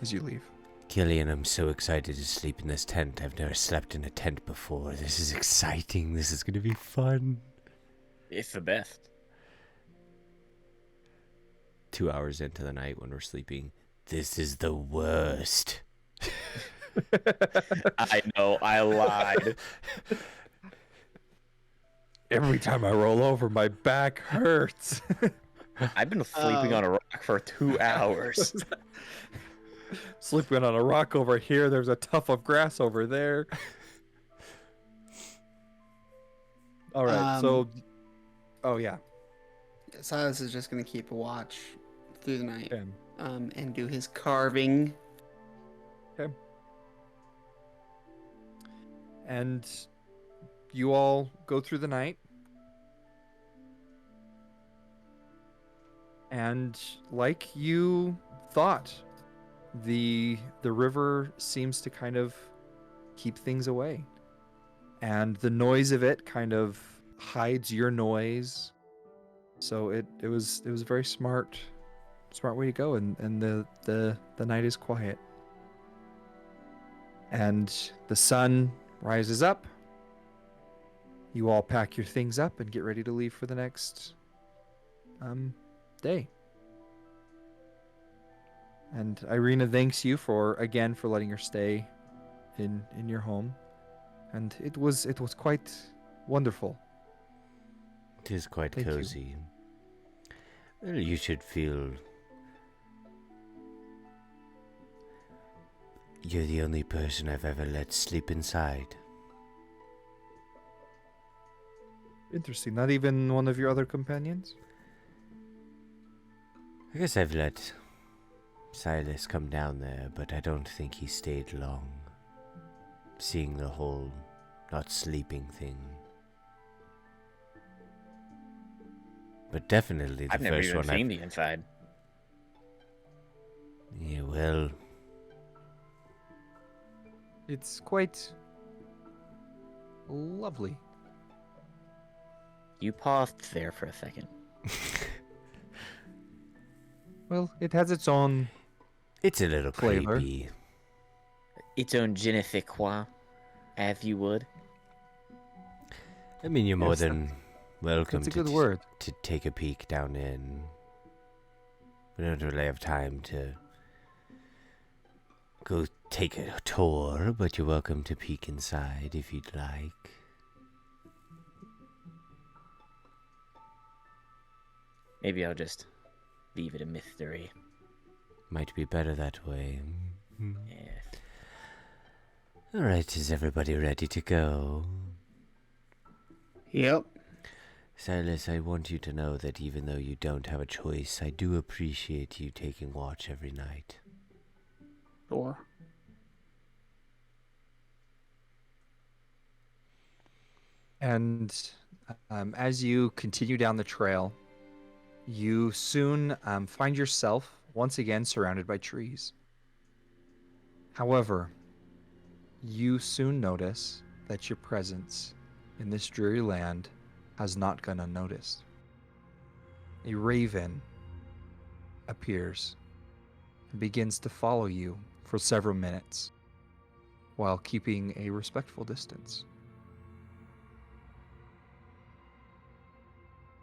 as you leave. Killian, I'm so excited to sleep in this tent. I've never slept in a tent before. This is exciting. This is going to be fun. It's the best. 2 hours into the night when we're sleeping. This is the worst. I know, I lied. Every time I roll over, my back hurts. I've been sleeping on a rock for 2 hours. Sleeping on a rock over here. There's a tuft of grass over there. All right, so... Oh, yeah. Silas is just going to keep a watch through the night. Okay. And do his carving. Okay. And you all go through the night. And like you thought, the river seems to kind of keep things away. And the noise of it kind of hides your noise. So it was a very smart way to go, and the night is quiet. And the sun rises up. You all pack your things up and get ready to leave for the next day. And Irina thanks you for letting her stay in your home. And it was quite wonderful. It is quite Thank cozy. Well, you should feel you're the only person I've ever let sleep inside. Interesting. Not even one of your other companions? I guess I've let Silas come down there, but I don't think he stayed long. Seeing the whole not sleeping thing. But definitely the I've never first even one seen the inside. Yeah, well, It's quite lovely. You paused there for a second. Well, it has its own it's a little flavor. creepy. Its own je ne sais quoi, as you would. I mean, you're more Yes, than welcome It's a to good word. to take a peek down in. We don't really have time to go take a tour, but you're welcome to peek inside if you'd like. Maybe I'll just leave it a mystery. Might be better that way. Yes. Alright, is everybody ready to go? Yep. Silas, I want you to know that even though you don't have a choice, I do appreciate you taking watch every night. Sure. And as you continue down the trail, you soon find yourself once again surrounded by trees. However, you soon notice that your presence in this dreary land has not gone unnoticed. A raven appears and begins to follow you for several minutes while keeping a respectful distance.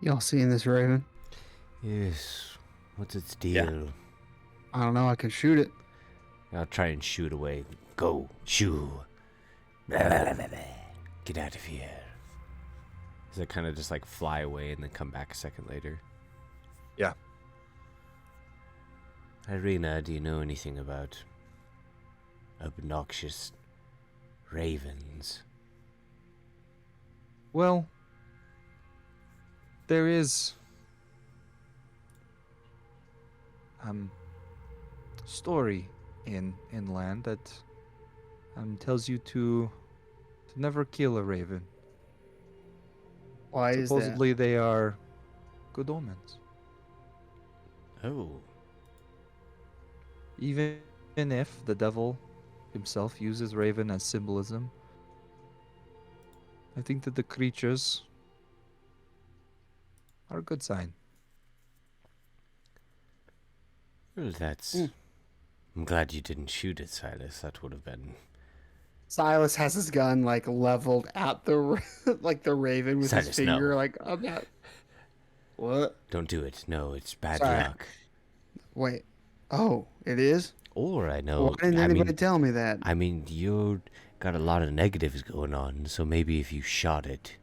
Y'all seeing this raven? Yes, what's its deal? I don't know. I can shoot it. I'll try and shoot away. Go, shoo. Blah, blah, blah, blah. Get out of here. Does it kind of just like fly away and then come back a second later? Yeah. Irina, do you know anything about obnoxious ravens? Well, there is story in land that tells you to never kill a raven. Why is that? Supposedly they are good omens. Oh. Even if the devil himself uses raven as symbolism, I think that the creatures are a good sign. Well, that's... I'm glad you didn't shoot it, Silas. That would have been... Silas has his gun like leveled at the like the raven with Silas, his finger. no. Like I'm not. What? Don't do it. No, it's bad Sorry. luck. Wait. Oh, it is. Or I know... Why didn't anybody tell me that? I mean, you got a lot of negatives going on, so maybe if you shot it,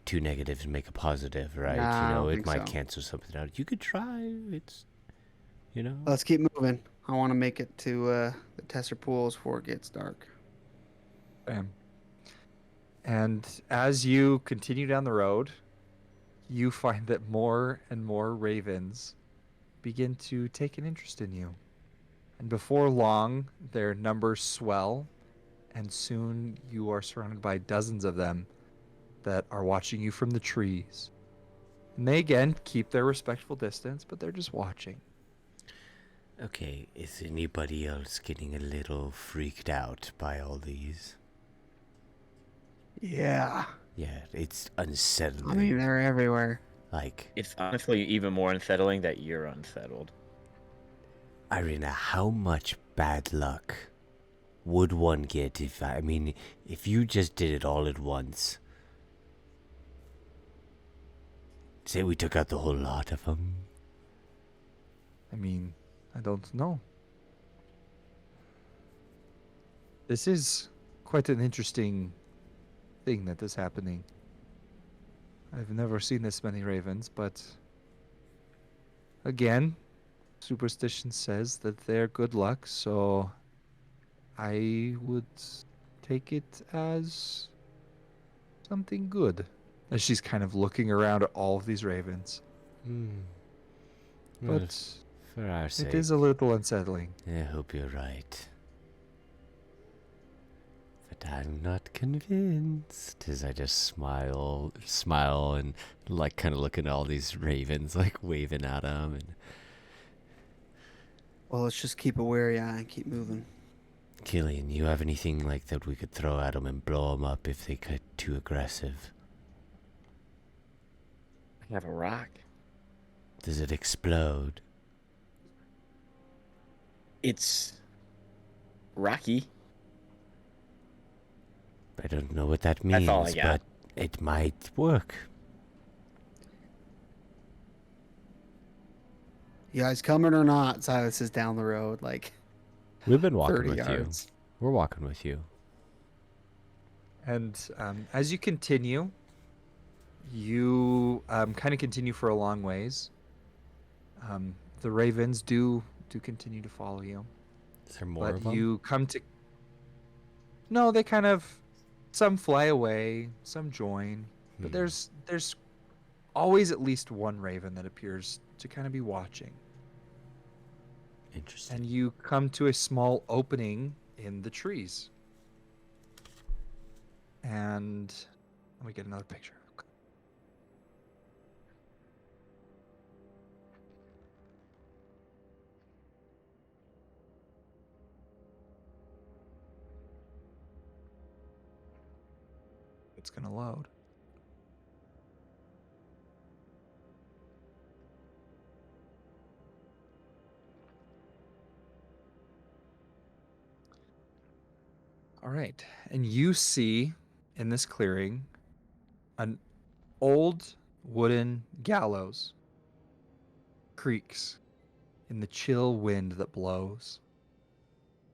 two negatives make a positive, right? Nah, I You know, don't it think might so. cancel something out. You could try. It's, you know. Let's keep moving. I want to make it to the Tesser pools before it gets dark. And as you continue down the road, you find that more and more ravens begin to take an interest in you. And before long, their numbers swell, and soon you are surrounded by dozens of them that are watching you from the trees. And they again keep their respectful distance, but they're just watching. Okay, is anybody else getting a little freaked out by all these? Yeah. Yeah, it's unsettling. I mean, they're everywhere. Like, It's honestly even more unsettling that you're unsettled. Irina, how much bad luck would one get if you just did it all at once? Say we took out the whole lot of them. I mean, I don't know. This is quite an interesting thing that is happening. I've never seen this many ravens, but again, superstition says that they're good luck, so I would take it as something good. As she's kind of looking around at all of these ravens. Well, But for our sake, it is a little unsettling. I hope you're right. But I'm not convinced. As I just smile, and like kind of looking at all these ravens, like waving at them. And Well, let's just keep a wary eye and keep moving. Killian, you have anything like that we could throw at them and blow them up if they get too aggressive? I have a rock. Does it explode? It's rocky. I don't know what that means, That's all I got. but it might work. You guys coming or not? Silas is down the road, like We've been walking 30 with yards. you. We're walking with you. And as you continue, you kind of continue for a long ways. The ravens do continue to follow you. Is there more But of them? you come to... No, they kind of... Some fly away, some join. But there's always at least one raven that appears to kind of be watching. Interesting. And you come to a small opening in the trees. And let me get another picture. It's going to load. All right. And you see in this clearing an old wooden gallows creaks in the chill wind that blows.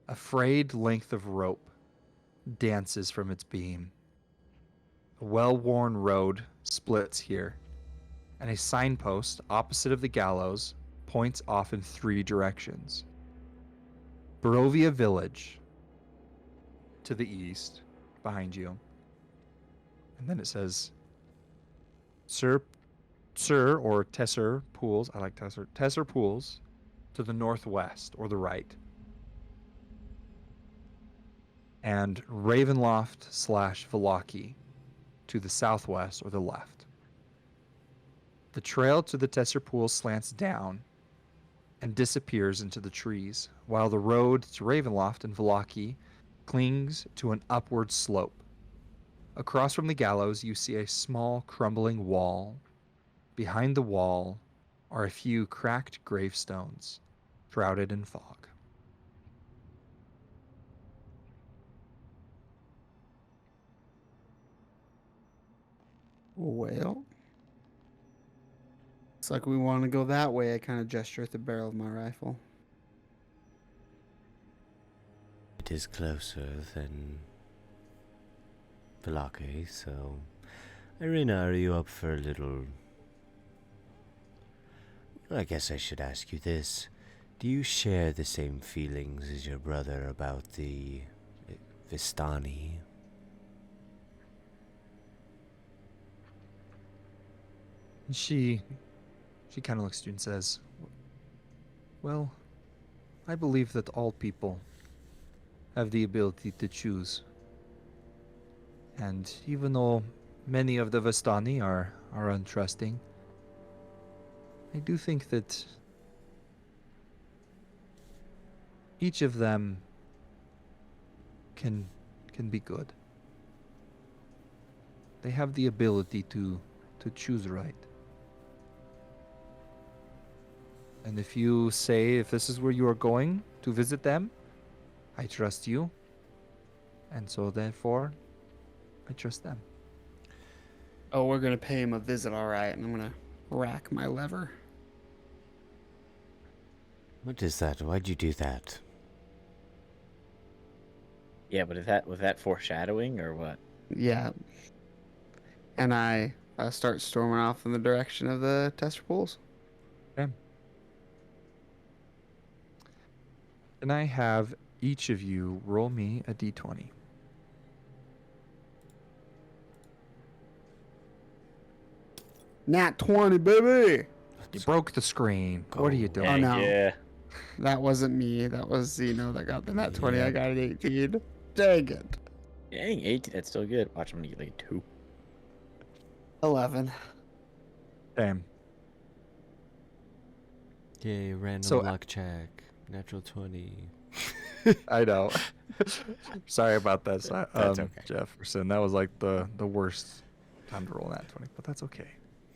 A frayed length of rope dances from its beam. A well-worn road splits here, and a signpost opposite of the gallows points off in 3 directions. Barovia Village to the east, behind you. And then it says, Sir or Tesser Pools, I like Tesser Pools, to the northwest or the right. And Ravenloft / Velaki to the southwest or the left. The trail to the Tesser Pool slants down and disappears into the trees, while the road to Ravenloft and Velaki clings to an upward slope. Across from the gallows, you see a small crumbling wall. Behind the wall are a few cracked gravestones, shrouded in fog. Well, looks like we want to go that way. I kind of gesture at the barrel of my rifle. It is closer than Velaki, so Irina, are you up for a little... I guess I should ask you this. Do you share the same feelings as your brother about the Vistani? She kind of looks at you and says, well, I believe that all people have the ability to choose. And even though many of the Vistani are untrusting, I do think that each of them can be good. They have the ability to choose right. And if you say if this is where you are going to visit them, I trust you. And so therefore, I trust them. Oh, we're gonna pay him a visit, all right. And I'm gonna rack my lever. What is that? Why'd you do that? Yeah, but was that foreshadowing or what? Yeah. And I start storming off in the direction of the tester pools. Okay. Can I have each of you roll me a d20? Nat 20, baby! You broke the screen. What are you doing? Oh, no. Yeah. That wasn't me. That was Zeno that got the nat 20. Yeah. I got an 18. Dang it. Dang, 18. That's still good. Watch him get like 2. 11. Damn. Yay, random So- luck check. Natural 20. I know. Sorry about that, That's okay. Jefferson. That was like the worst time to roll that 20, but that's okay.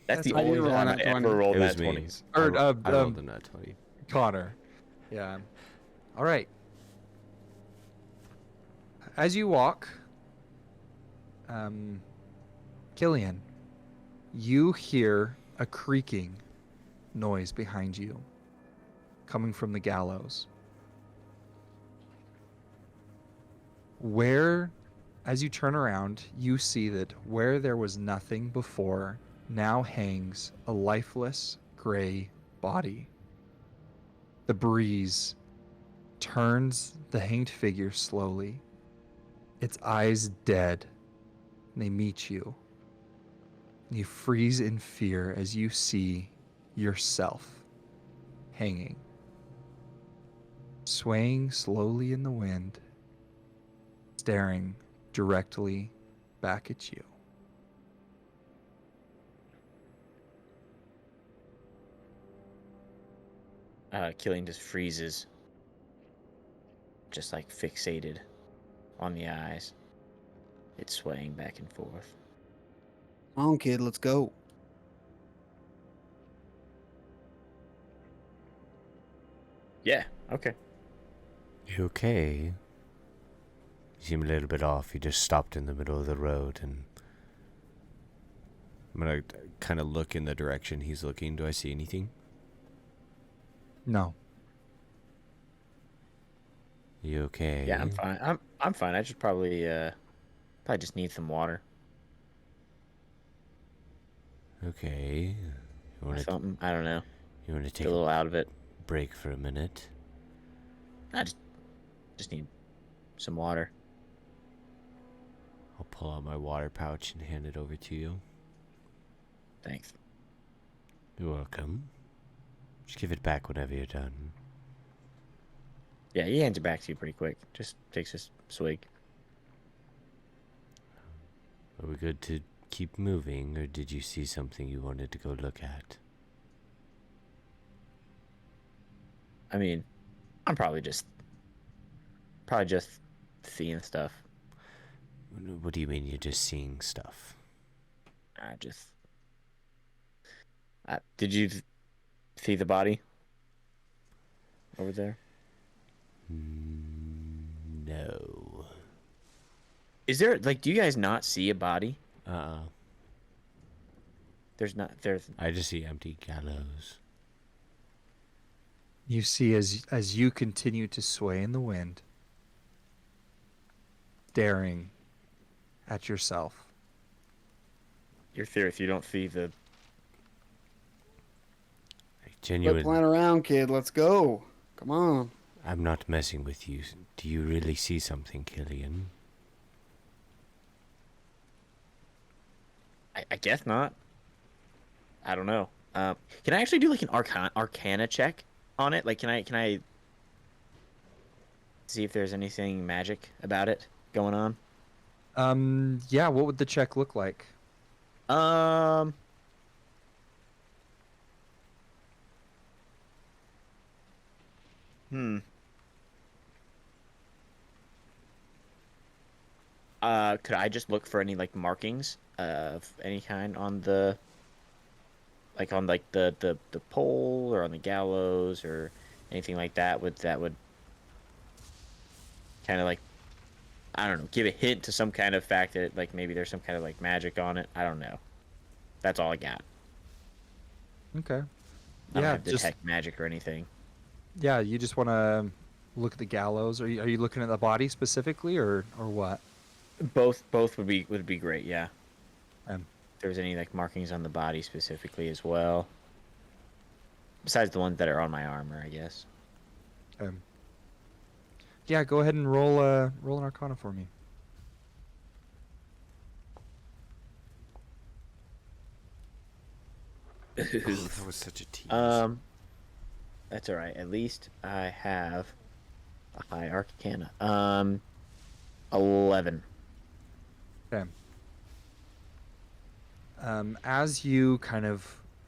That's the I didn't only roll time nat I 20. ever rolled It was that me. 20s. Or, I rolled a nat 20. Connor. Yeah. All right. As you walk, Killian, you hear a creaking noise behind you coming from the gallows. Where, as you turn around, you see that where there was nothing before now hangs a lifeless gray body. The breeze turns the hanged figure slowly, its eyes dead. They meet you. You freeze in fear as you see yourself hanging, swaying slowly in the wind, staring directly back at you. Killian just freezes. Just like fixated on the eyes. It's swaying back and forth. Come on, kid. Let's go. Yeah, okay. You okay? You seem a little bit off. You just stopped in the middle of the road and... I'm gonna kind of look in the direction he's looking. Do I see anything? No. You okay? Yeah, I'm fine. I'm fine. I should probably just need some water. Okay. You Or want to something. I don't know. take Get a little out of it. break for a minute? I just need some water. I'll pull out my water pouch and hand it over to you. Thanks. You're welcome. Just give it back whenever you're done. Yeah, he hands it back to you pretty quick. Just takes a swig. Are we good to keep moving, or did you see something you wanted to go look at? I mean, I'm probably just seeing stuff. What do you mean you're just seeing stuff? Did you see the body over there? No. Is there like? Do you guys not see a body? There's not. I just see empty gallows. You see as you continue to sway in the wind, staring at yourself. your theory if you don't see the... Quit playing around, kid. Let's go. Come on. I'm not messing with you. Do you really see something, Killian? I guess not. I don't know. Can I actually do like an arcana check on it? Like, can I see if there's anything magic about it going on? Yeah, what would the check look like? Um. Hmm. Could I just look for any like markings of any kind on the the pole or on the gallows or anything like that would kind of like, I don't know, give a hint to some kind of fact that like maybe there's some kind of like magic on it. I don't know. That's all I got. Okay. I don't Yeah, have detect magic or anything. Yeah, you just want to look at the gallows. Are you looking at the body specifically, or what? Both would be great. Yeah. Um, If there's any like markings on the body specifically as well, besides the ones that are on my armor, I guess. Yeah, go ahead and roll an Arcana for me. Oh, that was such a tease. That's all right. At least I have a high Arcana. 11. Okay. As you're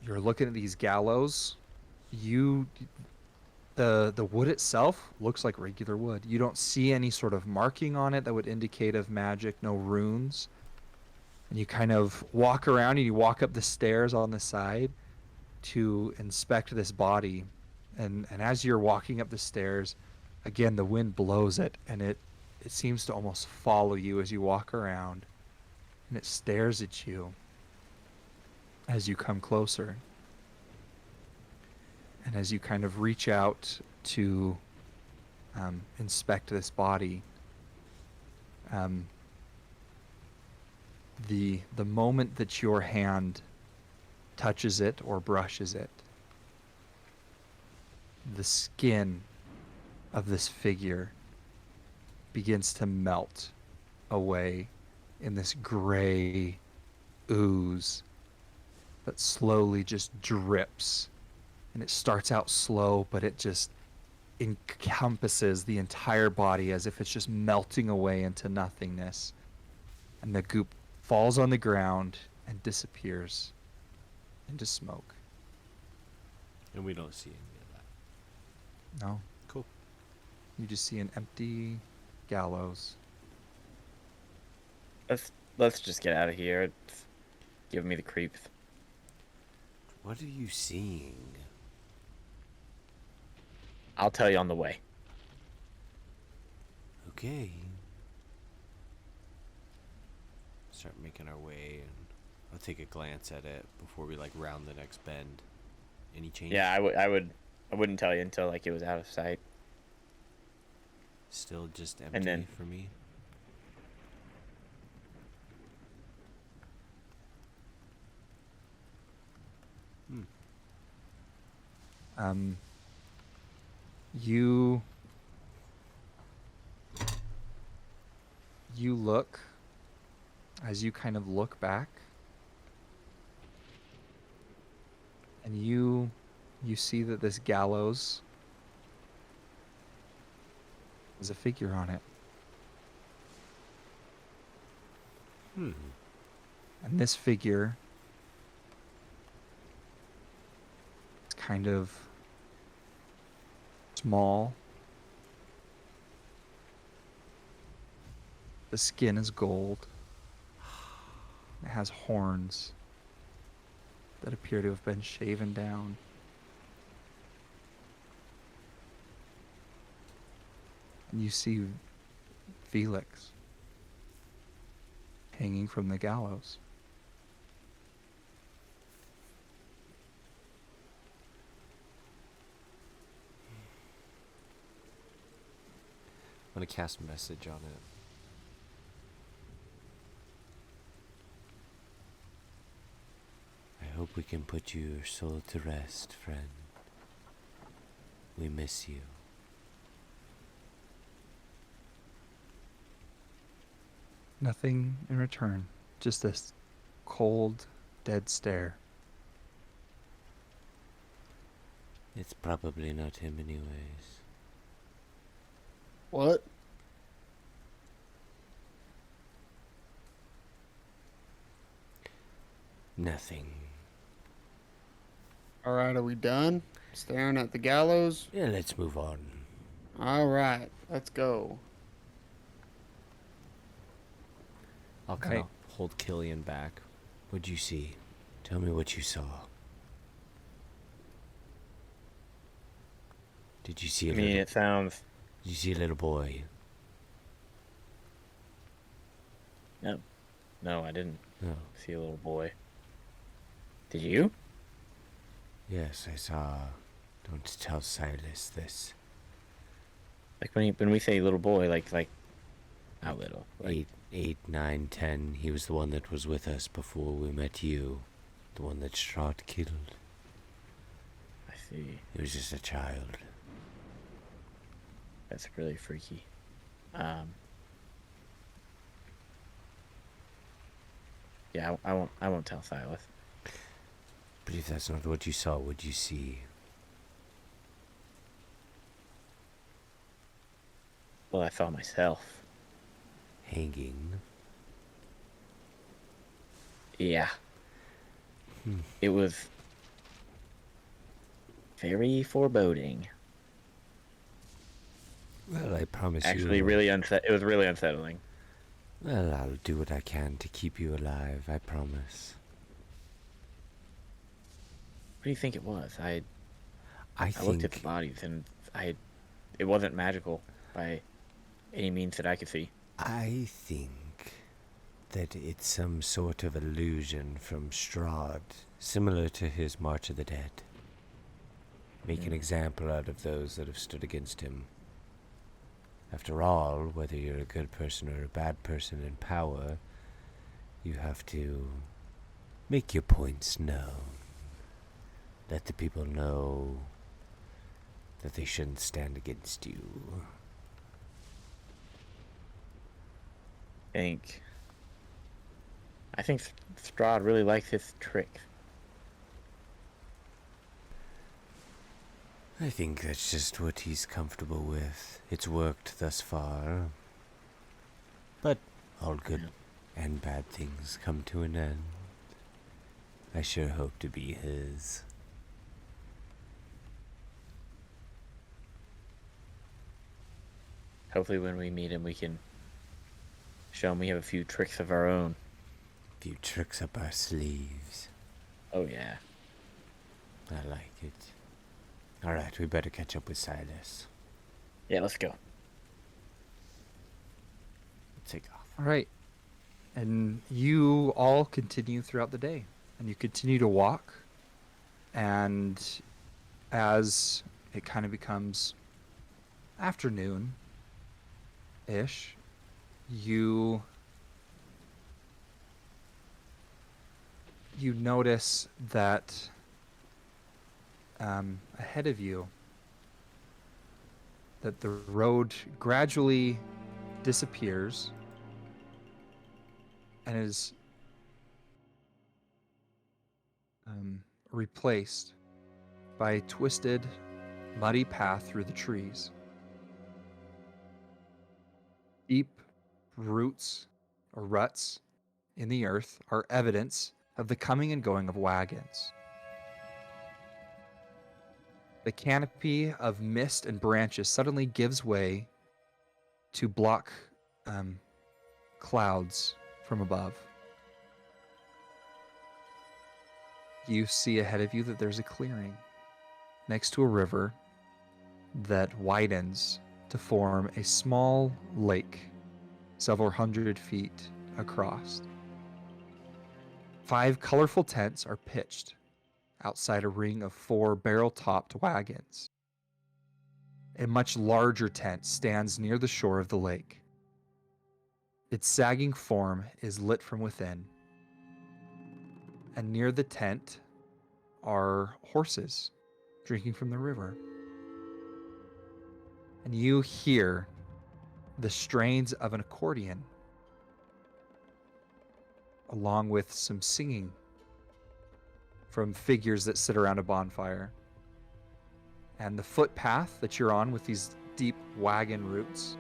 looking at these gallows, the wood itself looks like regular wood. You don't see any sort of marking on it that would indicate of magic, no runes. And you kind of walk around and you walk up the stairs on the side to inspect this body. And as you're walking up the stairs, again, the wind blows it, and it seems to almost follow you as you walk around. And it stares at you as you come closer. And as you kind of reach out to inspect this body, the moment that your hand touches it or brushes it, the skin of this figure begins to melt away in this gray ooze that slowly just drips. And it starts out slow, but it just encompasses the entire body as if it's just melting away into nothingness. And the goop falls on the ground and disappears into smoke. And we don't see any of that. No. Cool. You just see an empty gallows. Let's just get out of here. It's giving me the creeps. What are you seeing? I'll tell you on the way. Okay. Start making our way, and I'll take a glance at it before we like round the next bend. Any change? Yeah, I wouldn't tell you until like it was out of sight. Still just empty And then- for me. You look, as you kind of look back, and you see that this gallows has a figure on it. And this figure is kind of small. The skin is gold. It has horns that appear to have been shaven down. And you see Felix hanging from the gallows. I'm gonna cast a message on it. hope we can put your soul to rest, friend. We miss you. Nothing in return. Just this cold, dead stare. It's probably not him anyways. What? Nothing. All right, are we done? Staring at the gallows? Yeah, let's move on. All right, let's go. I'll kind of Okay. hold Killian back. What'd you see? Tell me what you saw. Did you see I a mean, little... it sounds... Did you see a little boy? No, I didn't No. see a little boy. Did you? Yes, I saw. Don't tell Silas this. Like when we say little boy, like how little? Like, 8, 9, 10. He was the one that was with us before we met you. The one that Strahd killed. I see. He was just a child. That's really freaky. Yeah, I won't tell Silas. But if that's not what you saw, what'd you see? Well, I saw myself. Hanging. Yeah. It was very foreboding. Well, I promise Actually, you... it was really unsettling. Well, I'll do what I can to keep you alive, I promise. What do you think it was? I I looked at the think... bodies and it wasn't magical by any means that I could see. I think that it's some sort of illusion from Strahd, similar to his March of the Dead. Make an example out of those that have stood against him. After all, whether you're a good person or a bad person in power, you have to make your points known. Let the people know that they shouldn't stand against you. I think Strahd really likes his trick. I think that's just what he's comfortable with. It's worked thus far. But all good and bad things come to an end. I sure hope to be his. Hopefully when we meet him, we can show him we have a few tricks of our own. A few tricks up our sleeves. Oh, yeah. I like it. Alright, we better catch up with Silas. Yeah, let's go. Take off. All right. And you all continue throughout the day. And you continue to walk. And as it kind of becomes afternoon-ish, you notice that ahead of you, that the road gradually disappears and is replaced by a twisted, muddy path through the trees. Deep roots or ruts in the earth are evidence of the coming and going of wagons. The canopy of mist and branches suddenly gives way to block clouds from above. You see ahead of you that there's a clearing next to a river that widens to form a small lake several hundred feet across. 5 colorful tents are pitched outside a ring of 4 barrel-topped wagons. A much larger tent stands near the shore of the lake. Its sagging form is lit from within. and near the tent are horses drinking from the river. And you hear the strains of an accordion, along with some singing from figures that sit around a bonfire. And the footpath that you're on with these deep wagon routes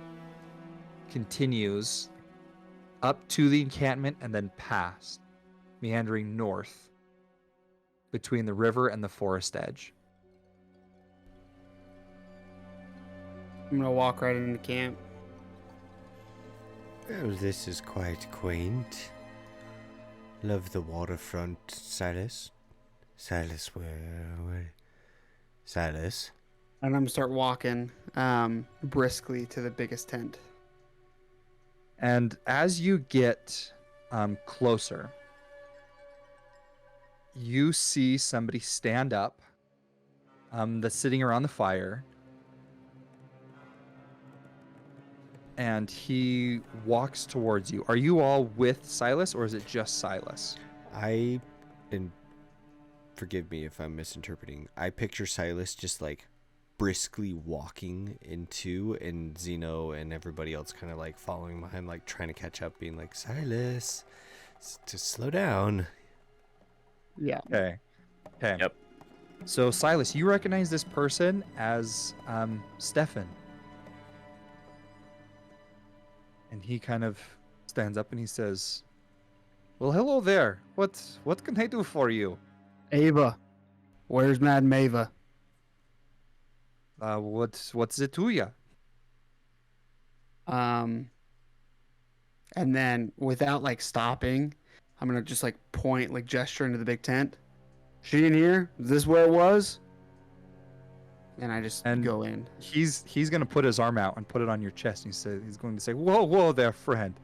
continues up to the encampment and then past, meandering north between the river and the forest edge. I'm gonna walk right into camp. Well, this is quite quaint. Love the waterfront, Silas. Silas, where? Silas? And I'm gonna start walking briskly to the biggest tent. And as you get closer, you see somebody stand up that's sitting around the fire. And he walks towards you. Are you all with Silas, or is it just Silas? And forgive me if I'm misinterpreting. I picture Silas just like briskly walking into, and Zeno and everybody else kind of like following behind, like trying to catch up, being like, Silas, just slow down. Yeah. Okay. Yep. So Silas, you recognize this person as Stefan. And he kind of stands up and he says, "Well, hello there. What can I do for you?" Ava. Where's Madam Ava? What's it to ya? And then without like stopping, I'm gonna just like point, like gesture into the big tent. She in here? Is this where it was? And I just go in. He's gonna put his arm out and put it on your chest. And he's going to say, "Whoa there, friend."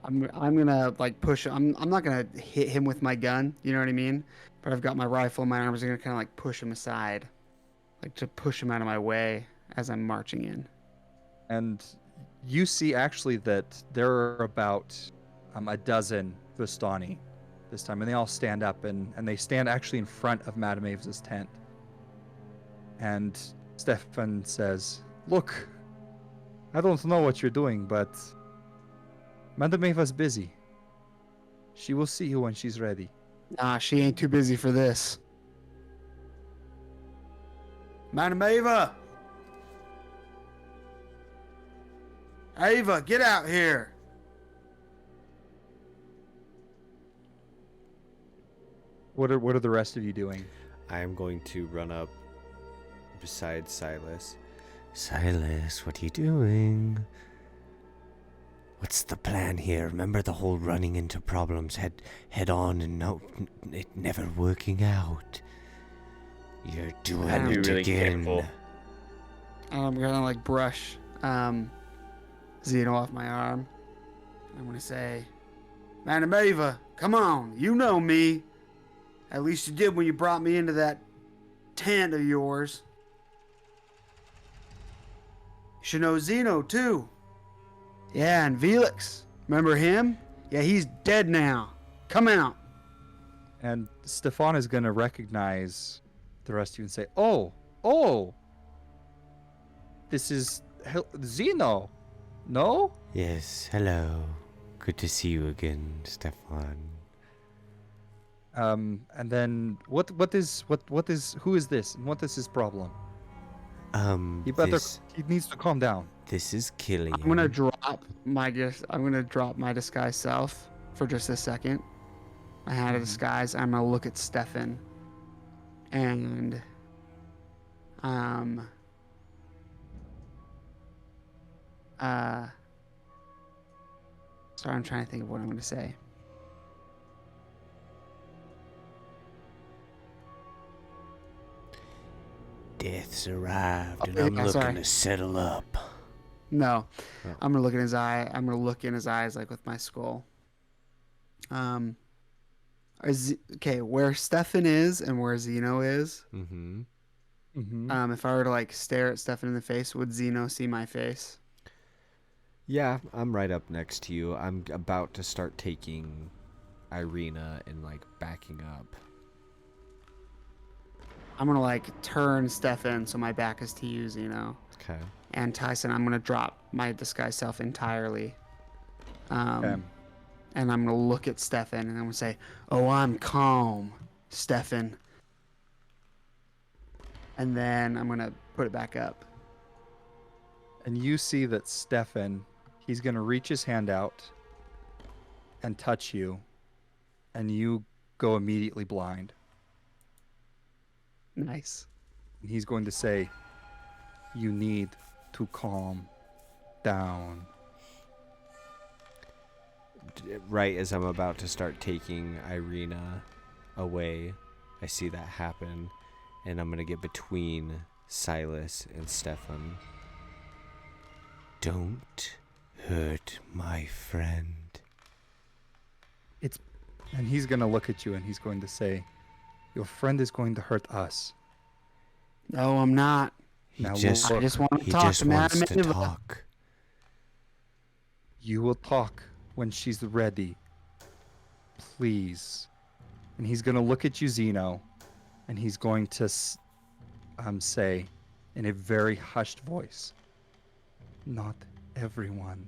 I'm gonna like push. I'm not gonna hit him with my gun. You know what I mean? But I've got my rifle in my arms. I'm gonna kind of like push him aside, like to push him out of my way as I'm marching in. And you see actually that there are about a dozen Vistani this time, and they all stand up and they stand actually in front of Madame Ava's tent. And Stefan says, "Look, I don't know what you're doing, but Madame Ava's busy. She will see you when she's ready." Nah, she ain't too busy for this. Madam Ava! Ava, get out here! What are the rest of you doing? I am going to run up beside Silas. Silas, what are you doing? What's the plan here? Remember the whole running into problems head on and it never working out. You're doing I'd be it really again. careful. I'm gonna like brush Zeno off my arm. I'm gonna say, Madam Ava, come on, you know me. At least you did when you brought me into that tent of yours. You should know Zeno too. Yeah, and Felix. Remember him? Yeah, he's dead now. Come out. And Stefan is going to recognize the rest of you and say, Oh, this is Zeno, no?" Yes, hello. Good to see you again, Stefan. And then who is this and what is his problem? He needs to calm down. This is Killian. I'm gonna drop my disguise self for just a second. I had a disguise. I'm gonna look at Stefan, and sorry, I'm trying to think of what I'm gonna say. Death's arrived, and I'm looking to settle up. No, Oh. I'm gonna look in his eye. I'm gonna look in his eyes like with my skull. Where Stefan is and where Zeno is. Mm-hmm. If I were to like stare at Stefan in the face, would Zeno see my face? Yeah, I'm right up next to you. I'm about to start taking Irina and like backing up. I'm gonna like turn Stefan so my back is to you, Zeno. Okay. And Tyson, I'm gonna drop my disguise self entirely. And I'm gonna look at Stefan and I'm gonna say, "Oh, I'm calm, Stefan." And then I'm gonna put it back up. And you see that Stefan, he's gonna reach his hand out and touch you, and you go immediately blind. Nice. And he's going to say, "You need to calm down." Right as I'm about to start taking Irina away, I see that happen, and I'm gonna get between Silas and Stefan. Don't hurt my friend. And he's gonna look at you and he's going to say, "Your friend is going to hurt us." No, I'm not. Now I just want to He talk just to wants Madam to Ava. talk. You will talk when she's ready. Please. And he's going to look at you, Zeno, and he's going to say in a very hushed voice, "Not everyone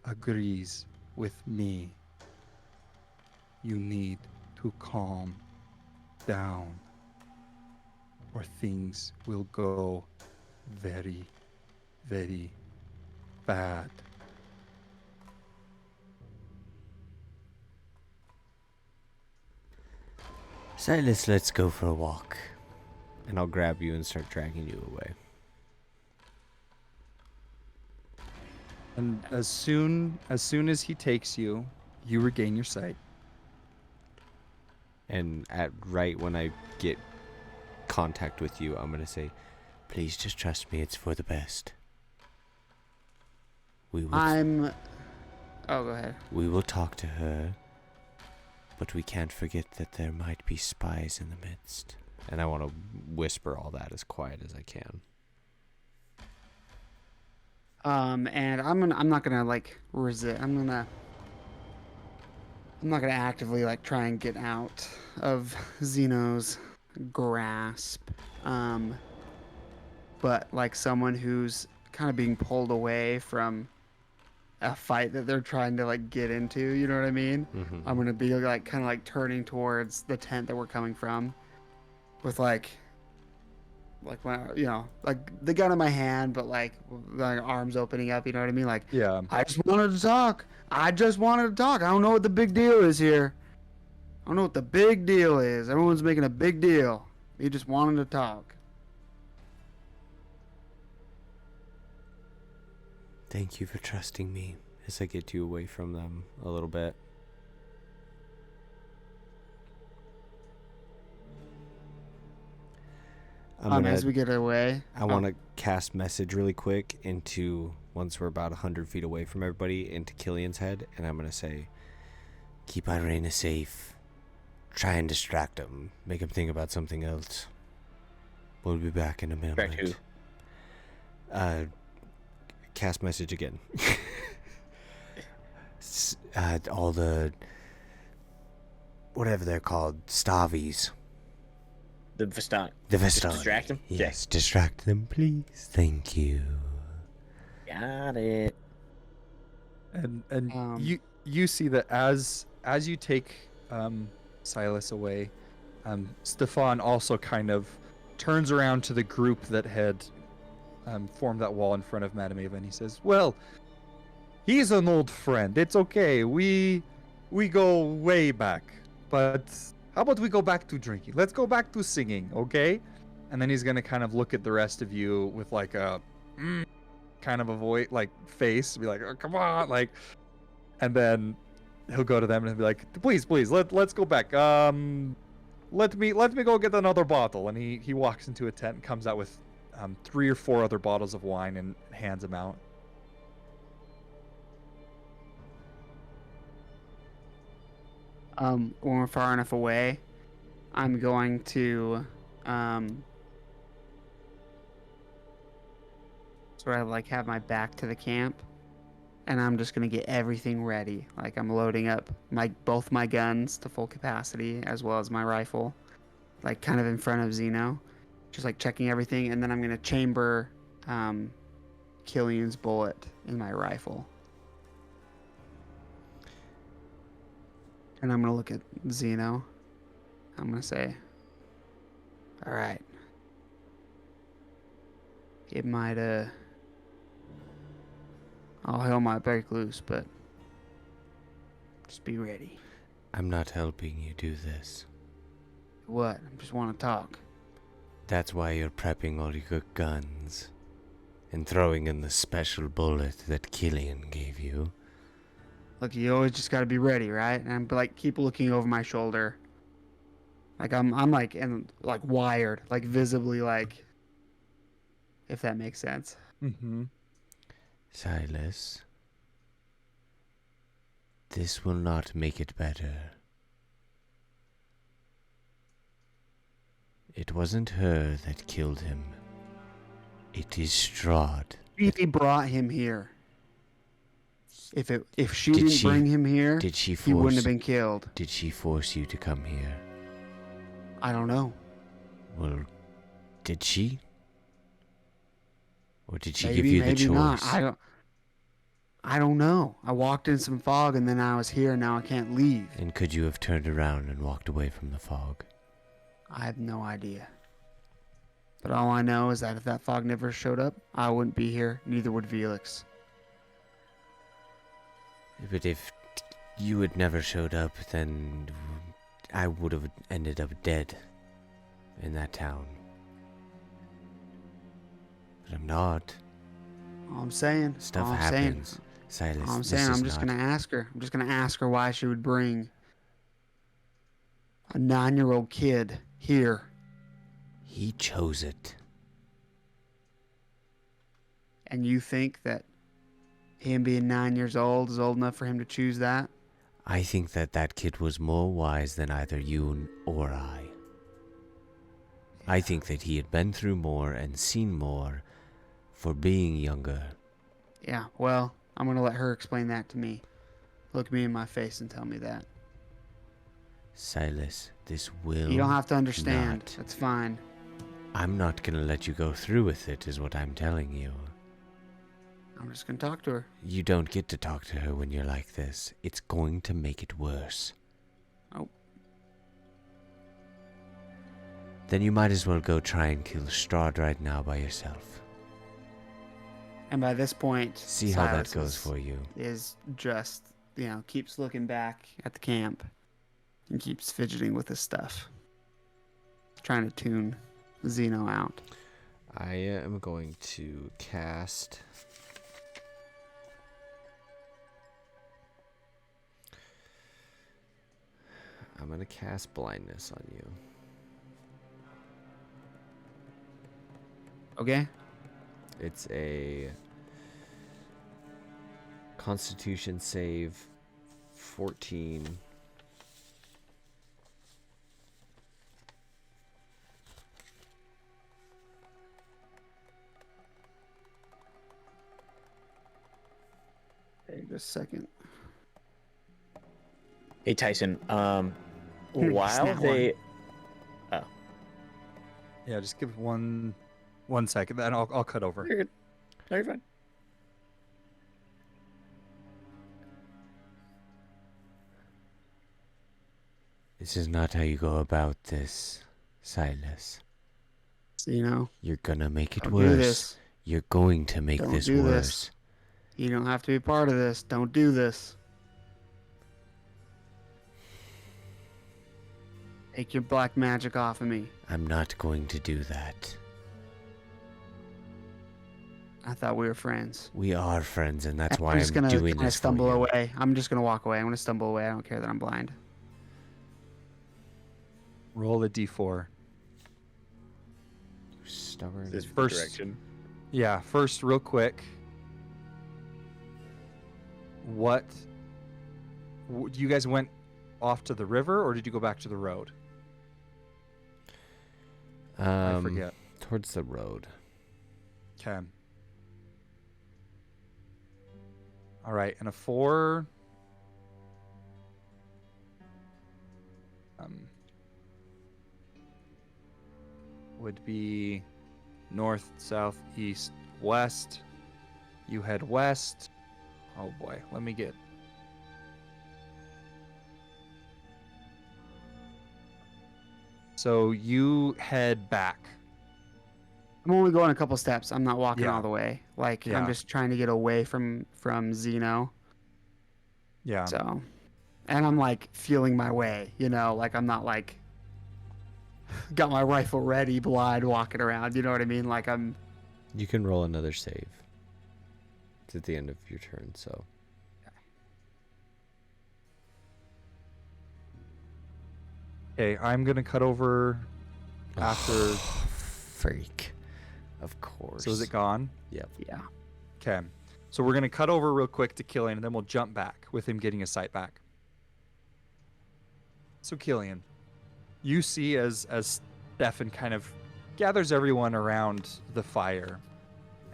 agrees with me. You need to calm down, or things will go very, very bad." Silas, let's go for a walk. And I'll grab you and start dragging you away. And as soon as he takes you, you regain your sight. And right when I get contact with you, I'm gonna say, Please just trust me, it's for the best. We will Oh, go ahead. We will talk to her, but we can't forget that there might be spies in the midst. and I want to whisper all that as quiet as I can. And I'm not gonna like resist. I'm not gonna actively like try and get out of Zeno's grasp. But like someone who's kind of being pulled away from a fight that they're trying to like get into, you know what I mean? Mm-hmm. I'm gonna be like kind of like turning towards the tent that we're coming from, with like when, you know, like the gun in my hand, but like arms opening up, you know what I mean? Like, Yeah. I just wanted to talk. I don't know what the big deal is here. I don't know what the big deal is. Everyone's making a big deal. Me just wanted to talk. Thank you for trusting me. As I get you away from them a little bit. As we get away, I want to cast message really quick into, once we're about 100 feet away from everybody, into Killian's head, and I'm going to say, Keep Irena safe. Try and distract him. Make him think about something else. We'll be back in a moment. Back who? Cast message again. All the... whatever they're called. Stavies. The Vistani. The Just Vistani. distract him? Yes, distract them, please. Thank you. Got it. And you see that as you take Silas away, Stefan also kind of turns around to the group that had formed that wall in front of Madame Eva, and he says, "Well, he's an old friend. It's okay. We go way back. But how about we go back to drinking? Let's go back to singing, okay?" And then he's gonna kind of look at the rest of you with like a kind of a voice, like face, be like, "Oh, come on," like, and then he'll go to them and be like, please, let's go back. Let me go get another bottle. And he walks into a tent and comes out with 3 or 4 other bottles of wine and hands them out. When we're far enough away, I'm going to sort of like have my back to the camp, and I'm just gonna get everything ready. Like I'm loading up both my guns to full capacity as well as my rifle, like kind of in front of Zeno, just like checking everything, and then I'm gonna chamber Killian's bullet in my rifle. And I'm gonna look at Zeno. I'm gonna say, all right. It might all hell might break loose, but just be ready. I'm not helping you do this. What? I just want to talk. That's why you're prepping all your guns and throwing in the special bullet that Killian gave you. Look, you always just got to be ready, right? And I'm like keep looking over my shoulder. Like I'm like and like wired, like visibly like, if that makes sense. Mm-hmm. Silas, this will not make it better. It wasn't her that killed him. It is Strahd. She brought him here. If she didn't bring him here, he wouldn't have been killed. Did she force you to come here? I don't know. Well, did she? Or did she Maybe, give you the maybe choice? Not. I don't know. I walked in some fog and then I was here. Now I can't leave. And could you have turned around and walked away from the fog? I have no idea. But all I know is that if that fog never showed up, I wouldn't be here. Neither would Felix. But if you had never showed up, then I would have ended up dead in that town. But I'm not. All I'm saying. Stuff all I'm happens. Saying, Silas, all I'm this saying, is I'm just not... going to ask her. I'm just going to ask her why she would bring a 9-year-old kid here. He chose it. And you think that him being 9 years old is old enough for him to choose that? I think that kid was more wise than either you or I. I think that he had been through more and seen more for being younger. Yeah, well, I'm going to let her explain that to me. Look me in my face and tell me that. Silas, this will You don't have to understand. not. That's fine. I'm not gonna let you go through with it, is what I'm telling you. I'm just going to talk to her. You don't get to talk to her when you're like this. It's going to make it worse. Oh. Then you might as well go try and kill Strahd right now by yourself. And by this point, See how that Silas goes for you. is just, keeps looking back at the camp and keeps fidgeting with his stuff. Trying to tune Zeno out. I am going to cast... I'm going to cast blindness on you. Okay? It's a Constitution save 14. Hey, just a second. Hey Tyson, Here, while snap they, Yeah, just give one second, then I'll cut over. you're good. No, you're fine. This is not how you go about this, Silas. Zeno, You're gonna make it don't do worse. this. You're going to make Don't this do worse. this. You don't have to be part of this. Don't do this. Take your black magic off of me. I'm not going to do that. I thought we were friends. We are friends, and that's why I'm just I'm gonna doing kinda this for stumble you. away. I'm just gonna walk away. I'm gonna stumble away. I don't care that I'm blind. Roll a d4. Stubborn. This First- direction. Yeah, first, real quick. You guys went off to the river, or did you go back to the road? I forget. Towards the road. Okay. All right, and a 4. Would be north, south, east, west. You head west. Oh boy, let me get. So you head back. I'm only going a couple steps. I'm not walking Yeah. all the way. Like Yeah. I'm just trying to get away from Zeno. Yeah. So, and I'm like feeling my way. You know, like I'm not like got my rifle ready, blind, walking around. You know what I mean? Like I'm. You can roll another save. It's at the end of your turn, so. Okay, I'm gonna cut over after. Freak. Of course. So is it gone? Yep. Yeah. Okay. So we're gonna cut over real quick to Killian, and then we'll jump back with him getting his sight back. So Killian, you see as Stefan kind of gathers everyone around the fire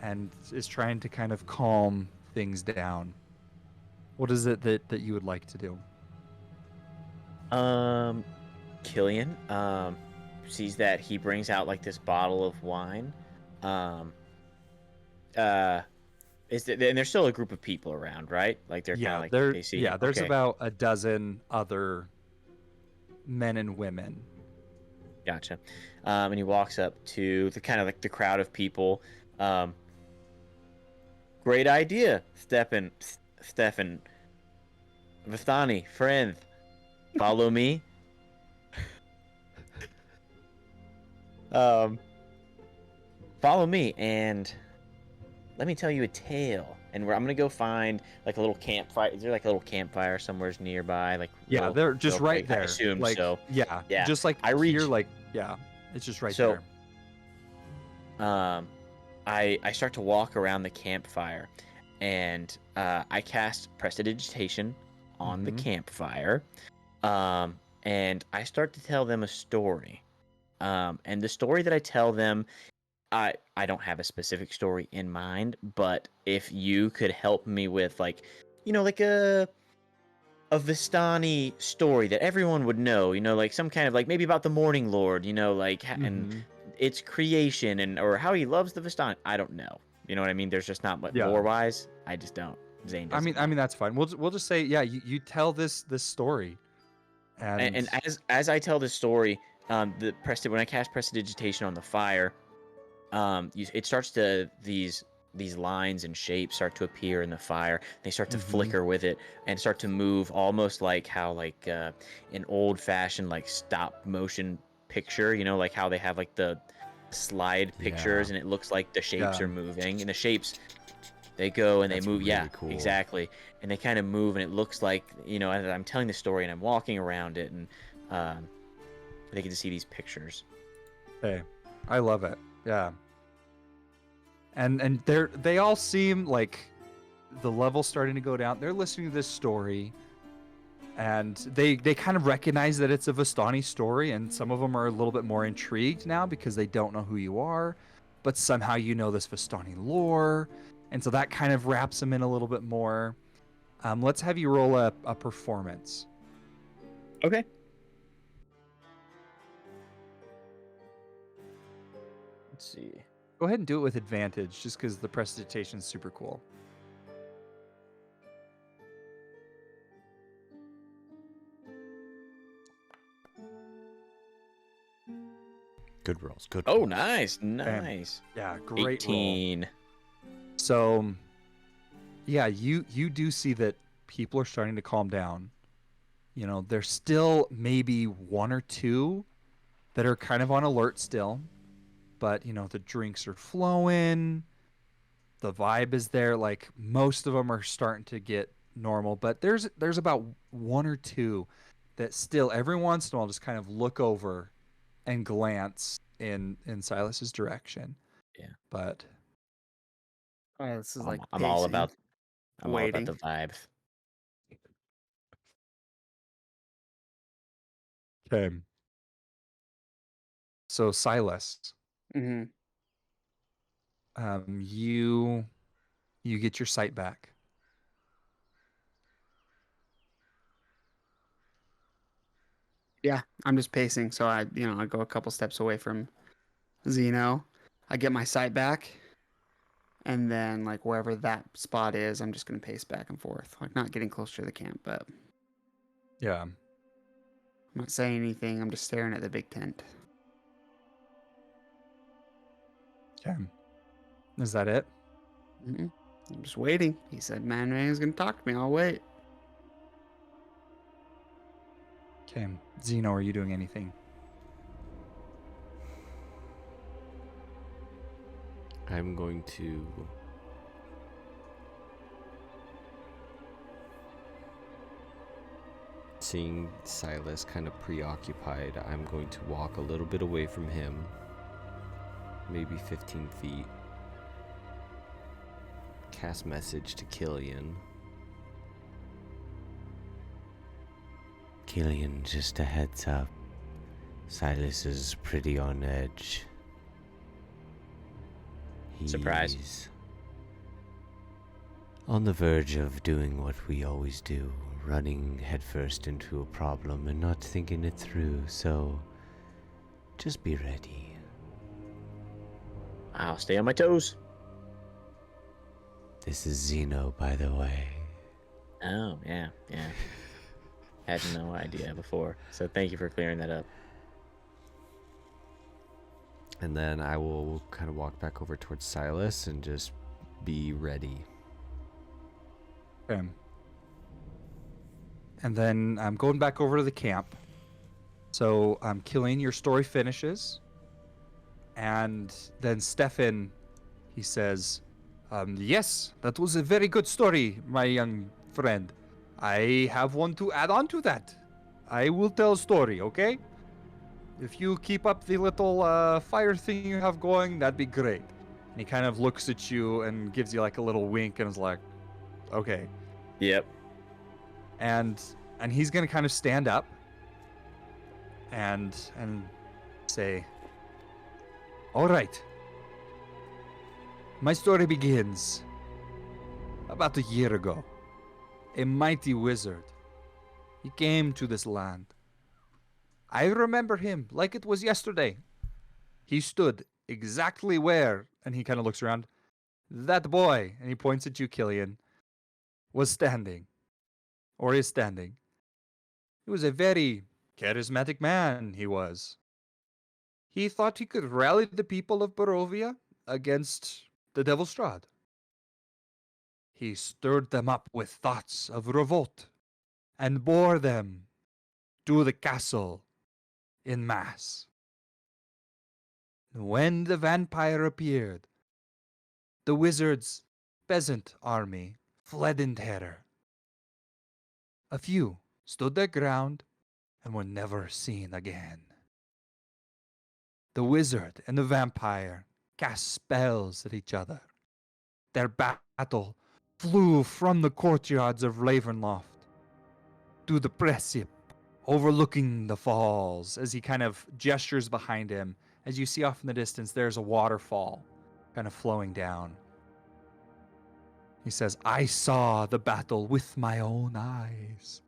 and is trying to kind of calm things down. What is it that you would like to do? Killian sees that he brings out like this bottle of wine. And there's still a group of people around, right? Like they're kind of like they see. Yeah, there's okay. about a dozen other men and women. Gotcha. And he walks up to the kind of like the crowd of people. Great idea, Stefan, Vistani, friend. Follow me. Follow me, and let me tell you a tale. And I'm gonna go find like a little campfire. Is there like a little campfire somewhere nearby? Like Yeah, they're just right there. I assume like, so. Yeah, Yeah. just like I reach. here, like yeah, it's just right So, there. I start to walk around the campfire, and I cast prestidigitation on the campfire, and I start to tell them a story. And the story that I tell them, I don't have a specific story in mind, but if you could help me with like, like a Vistani story that everyone would know, like some kind of like maybe about the Morning Lord, like and its creation and or how he loves the Vistani. I don't know. You know what I mean? There's just not much lore wise. I just don't. Zane doesn't. I mean that's fine. We'll just say you tell this story, and as I tell this story, when I cast prestidigitation on the fire, it starts to these lines and shapes start to appear in the fire. They start to flicker with it and start to move, almost like how like an old-fashioned like stop motion picture. Like how they have like the slide pictures, and it looks like the shapes are moving, and the shapes they go and they move. Really cool. Exactly. And they kind of move, and it looks like as I'm telling the story and I'm walking around it, and they get to see these pictures. Hey, I love it. Yeah. And they all seem like the level's starting to go down. They're listening to this story, and they kind of recognize that it's a Vistani story, and some of them are a little bit more intrigued now because they don't know who you are, but somehow you know this Vistani lore, and so that kind of wraps them in a little bit more. Let's have you roll a performance. Okay. Let's see. Go ahead and do it with advantage, just because the prestidigitation is super cool. Good rolls. Good. Oh, rolls. nice. Yeah, great 18. roll. So, yeah, you do see that people are starting to calm down. There's still maybe one or two that are kind of on alert still. But, the drinks are flowing. The vibe is there. Like, most of them are starting to get normal. But there's about one or two that still, every once in a while, just kind of look over and glance in Silas's direction. Yeah. But This is like I'm all about the waiting. vibes. okay. So Silas, Mm-hmm. you get your sight back. Yeah, I'm just pacing, so I go a couple steps away from Zeno. I get my sight back, and then like wherever that spot is, I'm just gonna pace back and forth, like not getting closer to the camp, but Yeah. I'm not saying anything. I'm just staring at the big tent. Okay. Is that it? I'm just waiting. He said, "Man, Ray's gonna talk to me. I'll wait." Okay. Zeno, are you doing anything? I'm going to seeing Silas kind of preoccupied, I'm going to walk a little bit away from him, maybe 15 feet. Cast message to Killian. Killian, just a heads up. Silas is pretty on edge. Surprise. He's on the verge of doing what we always do, running headfirst into a problem and not thinking it through, so just be ready. I'll stay on my toes. This is Zeno, by the way. Oh, yeah. Had no idea before, so thank you for clearing that up. And then I will kind of walk back over towards Silas and just be ready. Okay. And then I'm going back over to the camp. So Killian, your story finishes. And then Stefan, he says, yes, that was a very good story, my young friend. I have one to add on to that. I will tell a story, okay? If you keep up the little fire thing you have going, that'd be great. And he kind of looks at you and gives you like a little wink and is like, okay. Yep. And he's gonna kind of stand up and say, all right. My story begins about a year ago. A mighty wizard. He came to this land. I remember him like it was yesterday. He stood exactly where, and he kind of looks around, that boy, and he points at you, Killian, was standing, or is standing. He was a very charismatic man, he was. He thought he could rally the people of Barovia against the Devil Strahd. He stirred them up with thoughts of revolt and bore them to the castle in mass. When the vampire appeared, the wizard's peasant army fled in terror. A few stood their ground and were never seen again. The wizard and the vampire cast spells at each other. Their battle flew from the courtyards of Ravenloft to the precipice overlooking the falls. As he kind of gestures behind him, as you see off in the distance, there's a waterfall kind of flowing down. He says, I saw the battle with my own eyes.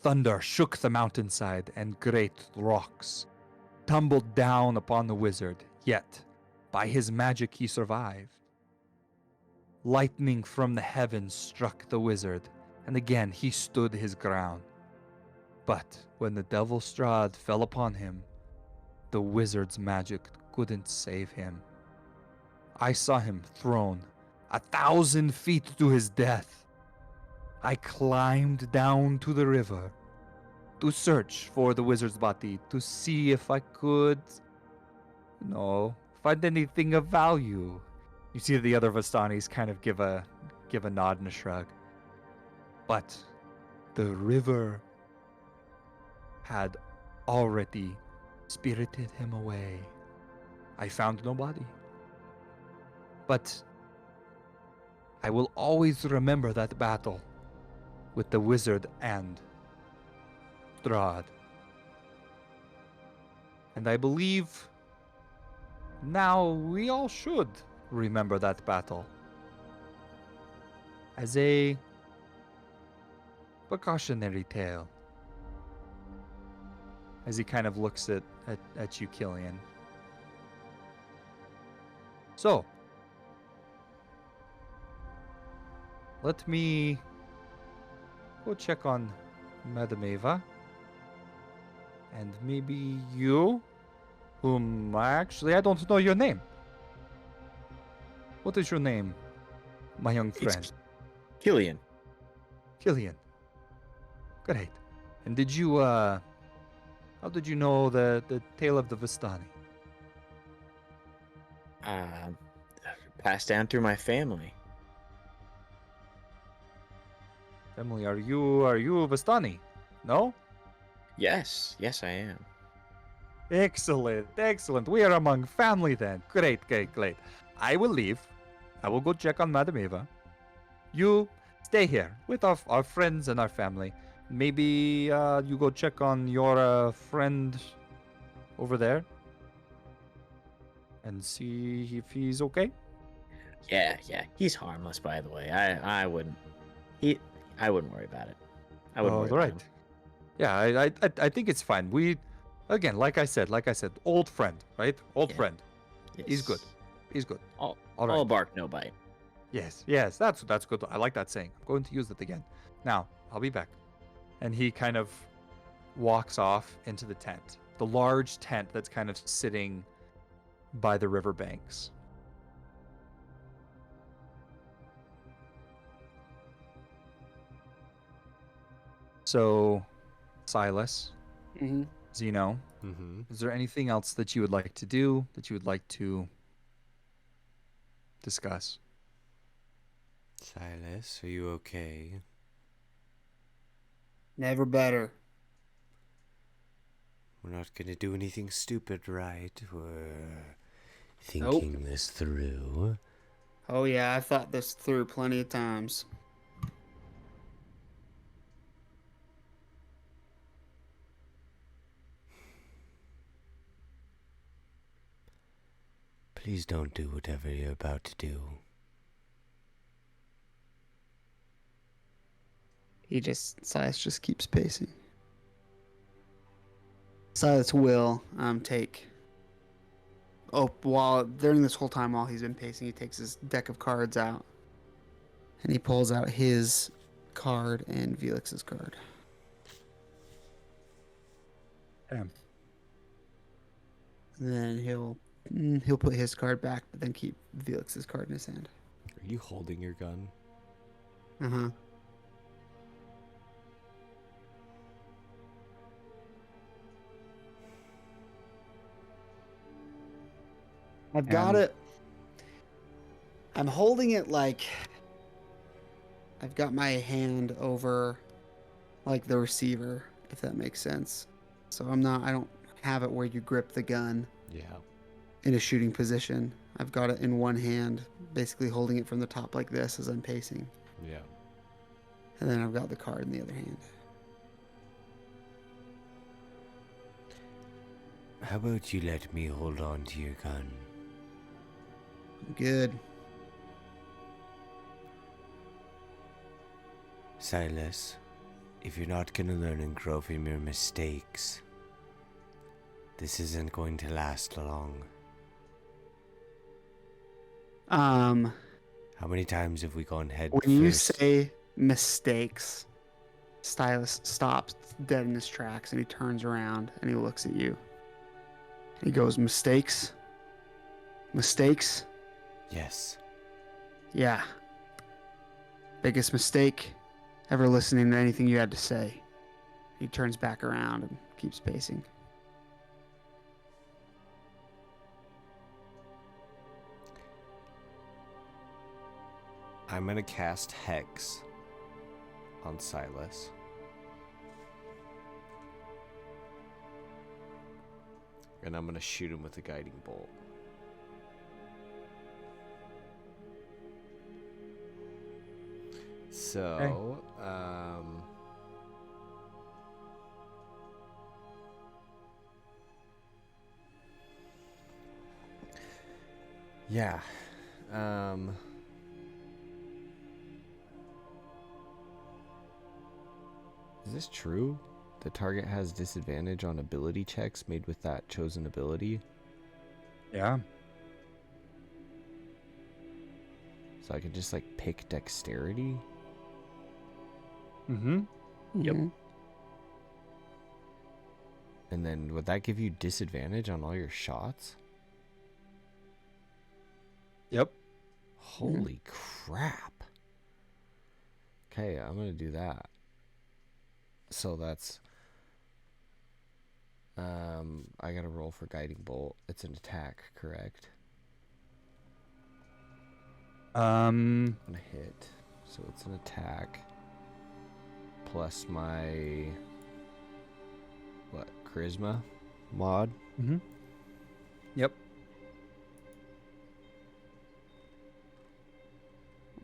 Thunder shook the mountainside, and great rocks tumbled down upon the wizard, yet by his magic he survived. Lightning from the heavens struck the wizard, and again he stood his ground. But when the Devil Strahd fell upon him, the wizard's magic couldn't save him. I saw him thrown 1,000 feet to his death. I climbed down to the river to search for the wizard's body to see if I could, find anything of value. You see the other Vastanis kind of give a nod and a shrug. But the river had already spirited him away. I found no body. But I will always remember that battle with the wizard and Strahd. And I believe now we all should remember that battle as a precautionary tale. as he kind of looks at you, Killian. So, let me go check on Madame Eva. And maybe you, whom I don't know your name. What is your name, my young friend? It's Killian. Killian. Great. And did you, how did you know the tale of the Vistani? Passed down through my family. Family, are you Vistani? No? Yes, I am. Excellent. We are among family then. Great. I will leave. I will go check on Madame Eva. You stay here with our friends and our family. Maybe you go check on your friend over there and see if he's okay. Yeah. He's harmless, by the way. I wouldn't. I wouldn't worry about it. I wouldn't worry about him. Yeah, I think it's fine. We, again, like I said, old friend, right? Old friend. Yes. He's good. All right. All bark, no bite. Yes, that's good. I like that saying. I'm going to use it again. Now, I'll be back. And he kind of walks off into the tent, the large tent that's kind of sitting by the riverbanks. So, Silas, Zeno, is there anything else that you would like to do, that you would like to discuss? Silas, are you okay? Never better. We're not gonna do anything stupid, right? We're thinking this through. Oh yeah, I've thought this through plenty of times. Please don't do whatever you're about to do. Silas just keeps pacing. Silas will take. During this whole time while he's been pacing, he takes his deck of cards out, and he pulls out his card and Felix's card. Damn. And then he'll put his card back, but then keep Felix's card in his hand. Are you holding your gun? Uh-huh. I've got it. I'm holding it like I've got my hand over like the receiver, if that makes sense. So I don't have it where you grip the gun. Yeah. In a shooting position. I've got it in one hand, basically holding it from the top like this as I'm pacing. Yeah. And then I've got the card in the other hand. How about you let me hold on to your gun? Good. Silas, if you're not gonna learn and grow from your mistakes, this isn't going to last long. How many times have we gone head when first? you say mistakes, Silas stops dead in his tracks and he turns around and he looks at you. He goes, mistakes? Mistakes? Yes. Yeah. Biggest mistake ever listening to anything you had to say. He turns back around and keeps pacing. I'm gonna cast Hex on Silas. And I'm gonna shoot him with a guiding bolt. So, yeah. Is this true? the target has disadvantage on ability checks made with that chosen ability. Yeah. So I could just like pick dexterity. Mm-hmm. Yep. And then would that give you disadvantage on all your shots? Yep. Holy crap. Okay, I'm going to do that. So that's... I got to roll for Guiding Bolt. It's an attack, correct? On a hit. So it's an attack. Plus my... What? Charisma mod? Mm-hmm. Yep.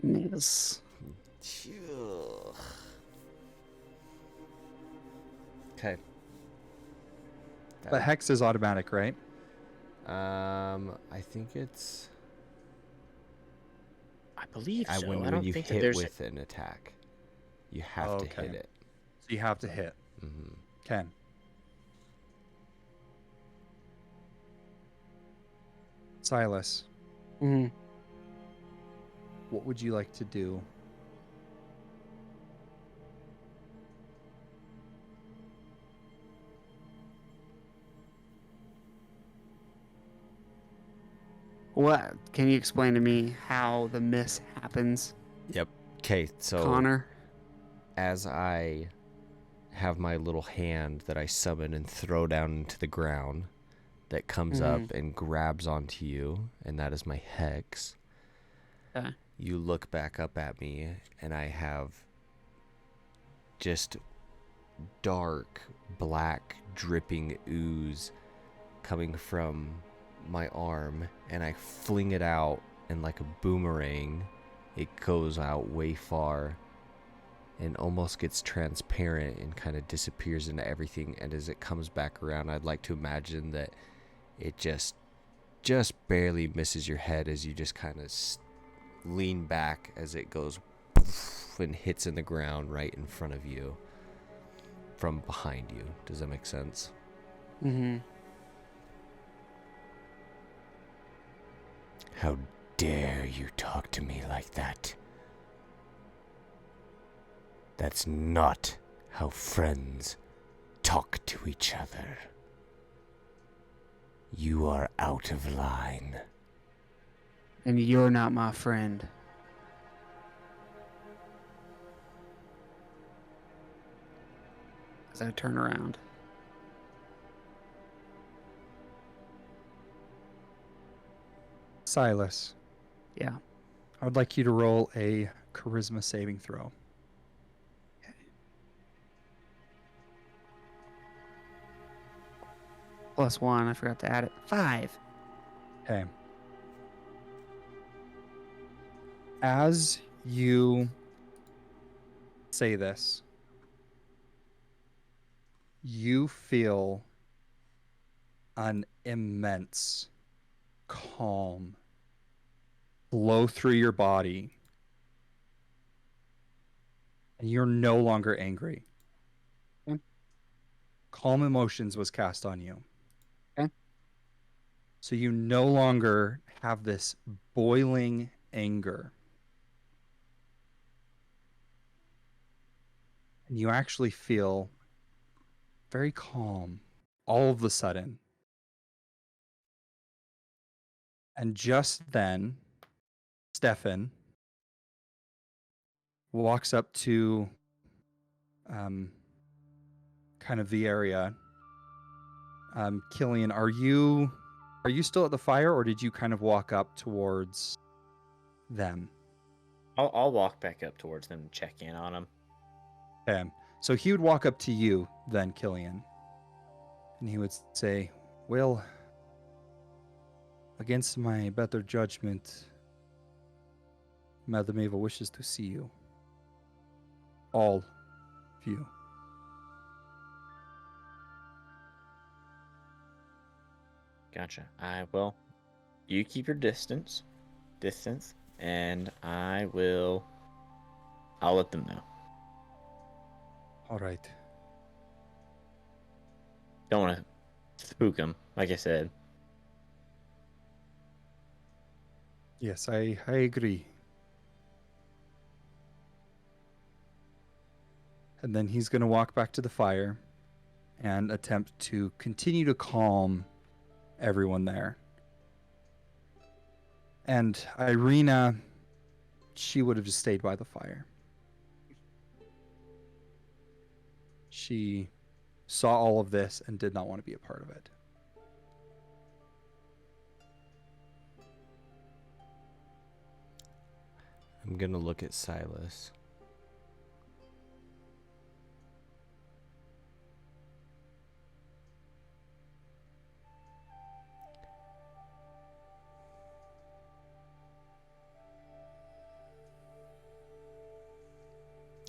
Yes. Okay. But Hex is automatic, right? I think it's... I believe so. When I don't you think that hit there's. with an attack, you have to hit it. So you have to hit. Mm-hmm. Okay. Silas, Mm-hmm. what would you like to do? What? Can you explain to me how the miss happens, Yep. Okay, so Connor? as I have my little hand that I summon and throw down into the ground that comes up and grabs onto you, and that is my hex. Okay. You look back up at me, and I have just dark, black, dripping ooze coming from my arm, and I fling it out, and like a boomerang, it goes out way far and almost gets transparent and kind of disappears into everything. And as it comes back around, I'd like to imagine that it just barely misses your head as you just kind of lean back as it goes and hits in the ground right in front of you from behind you. Does that make sense? Mm-hmm. How dare you talk to me like that? That's not how friends talk to each other. You are out of line. And you're not my friend. As I turn around. Silas, Yeah. I would like you to roll a charisma saving throw. +1. I forgot to add it. 5. Okay. As you say this, you feel an immense calm flow through your body, and you're no longer angry. Okay. Calm emotions was cast on you. Okay. So you no longer have this boiling anger. And you actually feel very calm all of a sudden. And just then, Stefan walks up to kind of the area. Killian, are you still at the fire, or did you kind of walk up towards them? I'll walk back up towards them and check in on them. Okay. So he would walk up to you then, Killian, and he would say, well, against my better judgment, Madam Eva wishes to see you. All of you. Gotcha. You keep your distance, and I'll let them know. All right. don't want to spook him, like I said. Yes, I agree. And then he's going to walk back to the fire and attempt to continue to calm everyone there. And Irina, she would have just stayed by the fire. She saw all of this and did not want to be a part of it. I'm gonna look at Silas.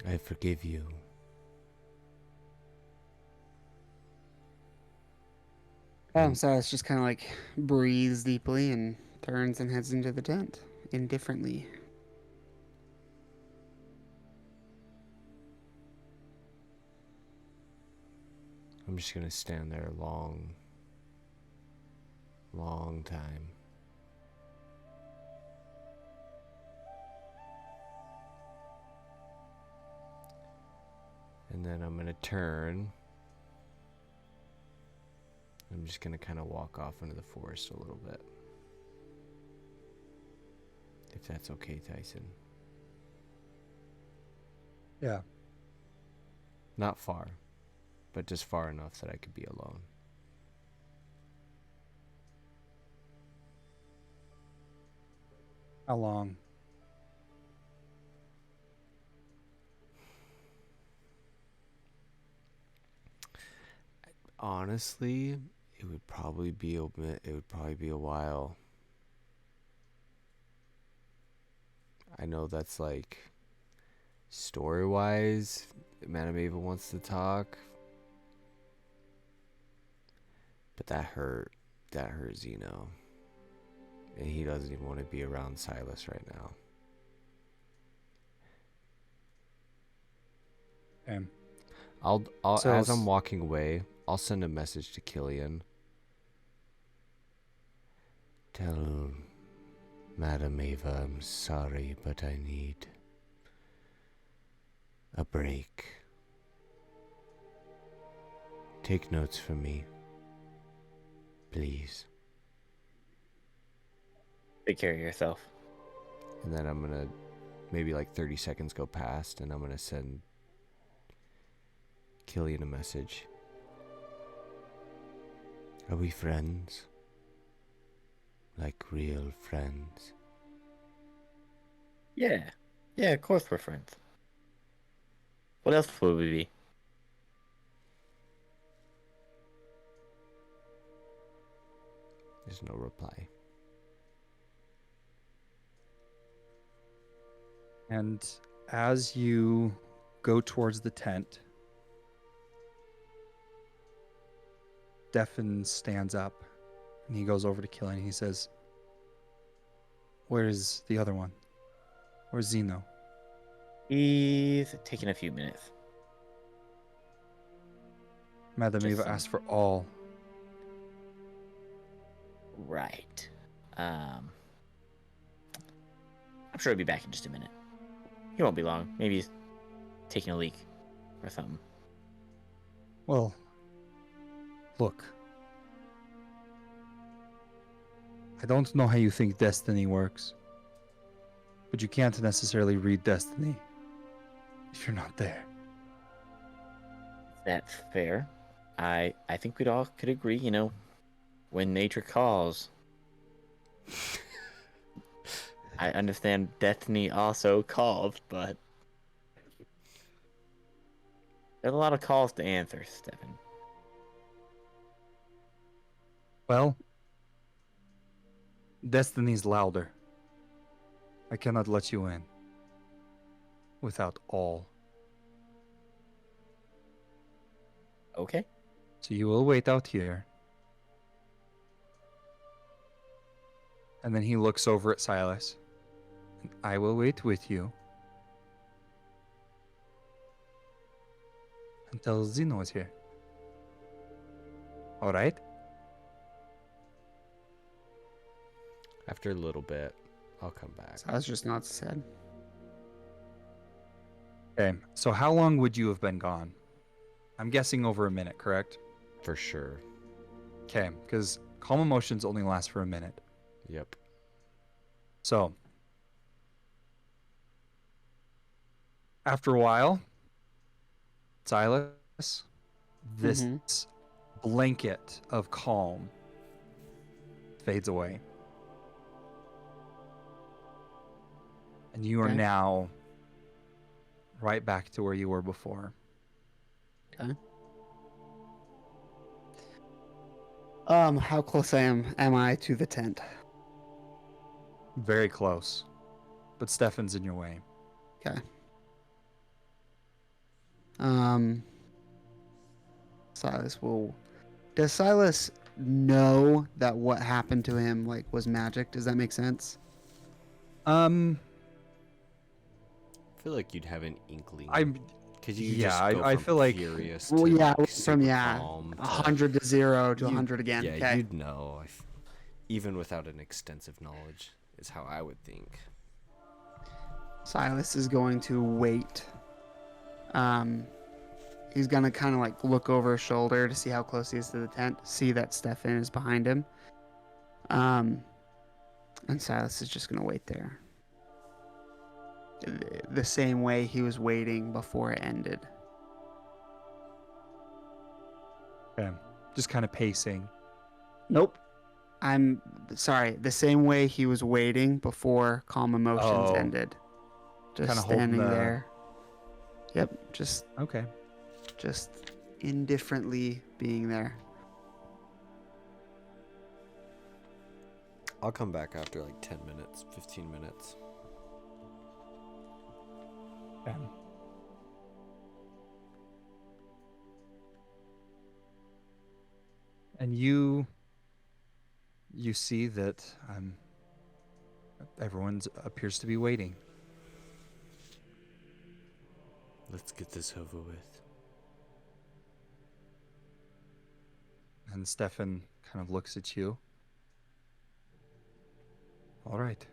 I forgive you. Silas just kind of like breathes deeply and turns and heads into the tent indifferently. I'm just gonna stand there a long time. And then I'm gonna turn. I'm just gonna kind of walk off into the forest a little bit. If that's okay, Tyson. Yeah. Not far, but just far enough that I could be alone. How long? Honestly, it would probably be a while. I know that's like story-wise, Madame Ava wants to talk, but that hurt Zeno, and he doesn't even want to be around Silas right now. I'll So as I'm walking away, I'll send a message to Killian. Tell Madame Ava I'm sorry, but I need a break. Take notes for me, please. Take care of yourself. And then I'm gonna, maybe like 30 seconds go past, and I'm gonna send Killian a message. Are we friends? Like real friends? Yeah, of course we're friends. What else would we be? There's no reply. And as you go towards the tent, Stefan stands up and he goes over to Killian and he says, "Where's the other one? Where's Zeno?" He's taking a few minutes. Madame Just Eva some- asked for all. Right. I'm sure he'll be back in just a minute. He won't be long. Maybe he's taking a leak or something. Well, look. I don't know how you think destiny works, but you can't necessarily read destiny if you're not there. That's fair. I think we'd all could agree, when nature calls. I understand destiny also calls, but there's a lot of calls to answer, Stefan. Well, destiny's louder. I cannot let you in without all. Okay. So you will wait out here. And then he looks over at Silas. And I will wait with you until Zeno is here. All right. After a little bit, I'll come back. So I was just nods his head. Okay. So how long would you have been gone? I'm guessing over a minute, correct? For sure. Okay, because calm emotions only last for a minute. Yep. So, after a while, Silas, this blanket of calm fades away. And you are now right back to where you were before. Okay. How close am I to the tent? Very close. But Stefan's in your way. Okay. Silas will... Does Silas know that what happened to him, like, was magic? Does that make sense? I feel like you'd have an inkling. Because you just go I from feel like furious Well, to yeah, like from super calm 100 to 0 to 100 again. Yeah, Okay. you'd know. Even without an extensive knowledge, is how I would think. Silas is going to wait. He's gonna kind of like look over his shoulder to see how close he is to the tent, see that Stefan is behind him. And Silas is just gonna wait there. The same way he was waiting before it ended. okay, just kind of pacing. Nope. I'm sorry. The same way he was waiting before calm emotions ended. Just Kinda standing holding the- there. Yep. Just indifferently being there. I'll come back after like 10 minutes, 15 minutes. Okay. And you see that everyone appears to be waiting. Let's get this over with. And Stefan kind of looks at you. All right.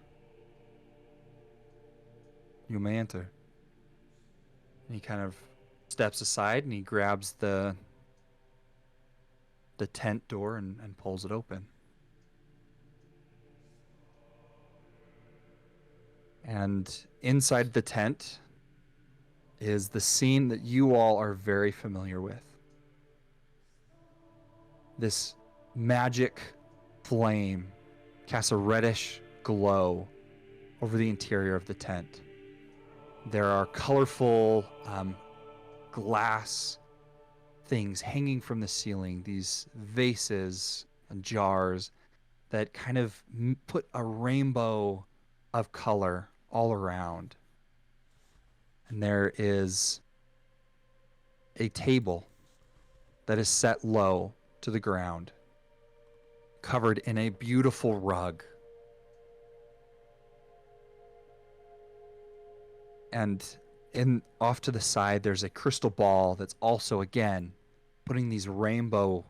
You may enter. And he kind of steps aside and he grabs the tent door and pulls it open. And inside the tent is the scene that you all are very familiar with. This magic flame casts a reddish glow over the interior of the tent. There are colorful glass things hanging from the ceiling, these vases and jars that kind of put a rainbow of color all around. And there is a table that is set low to the ground, covered in a beautiful rug. And off to the side, there's a crystal ball that's also, again, putting these rainbow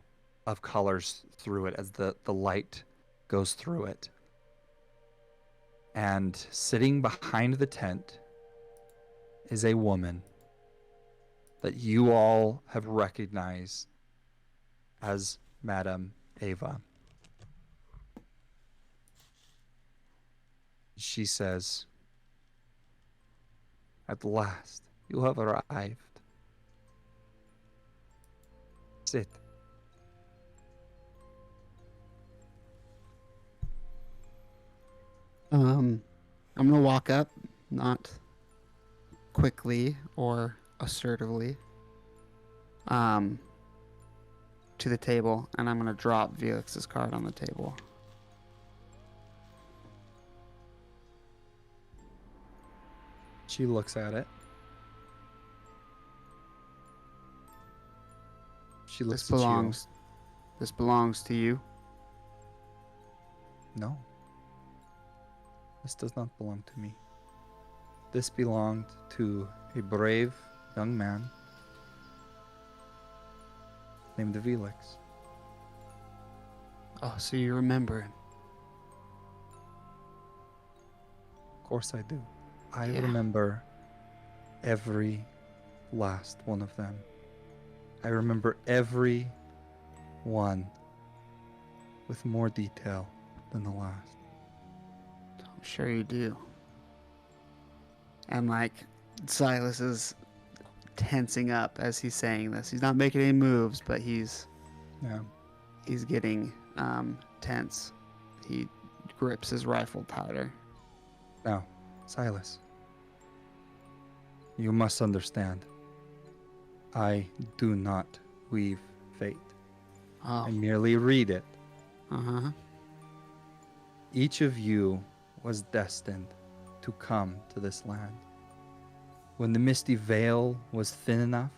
of colors through it as the light goes through it. And sitting behind the tent is a woman that you all have recognized as Madame Ava. She says, "At last, you have arrived. Sit." I'm gonna walk up, not quickly or assertively, to the table, and I'm gonna drop Felix's card on the table. She looks at it. She looks at you. This belongs to you. No. This does not belong to me. This belonged to a brave young man named Felix. Oh, so you remember him? Of course I do. I Yeah. remember every last one of them. I remember every one with more detail than the last. I'm sure you do. And like, Silas is tensing up as he's saying this. He's not making any moves, but he's getting tense. He grips his rifle tighter. Now, Silas, you must understand. I do not weave fate. Oh. I merely read it. Uh-huh. Each of you was destined to come to this land. When the misty veil was thin enough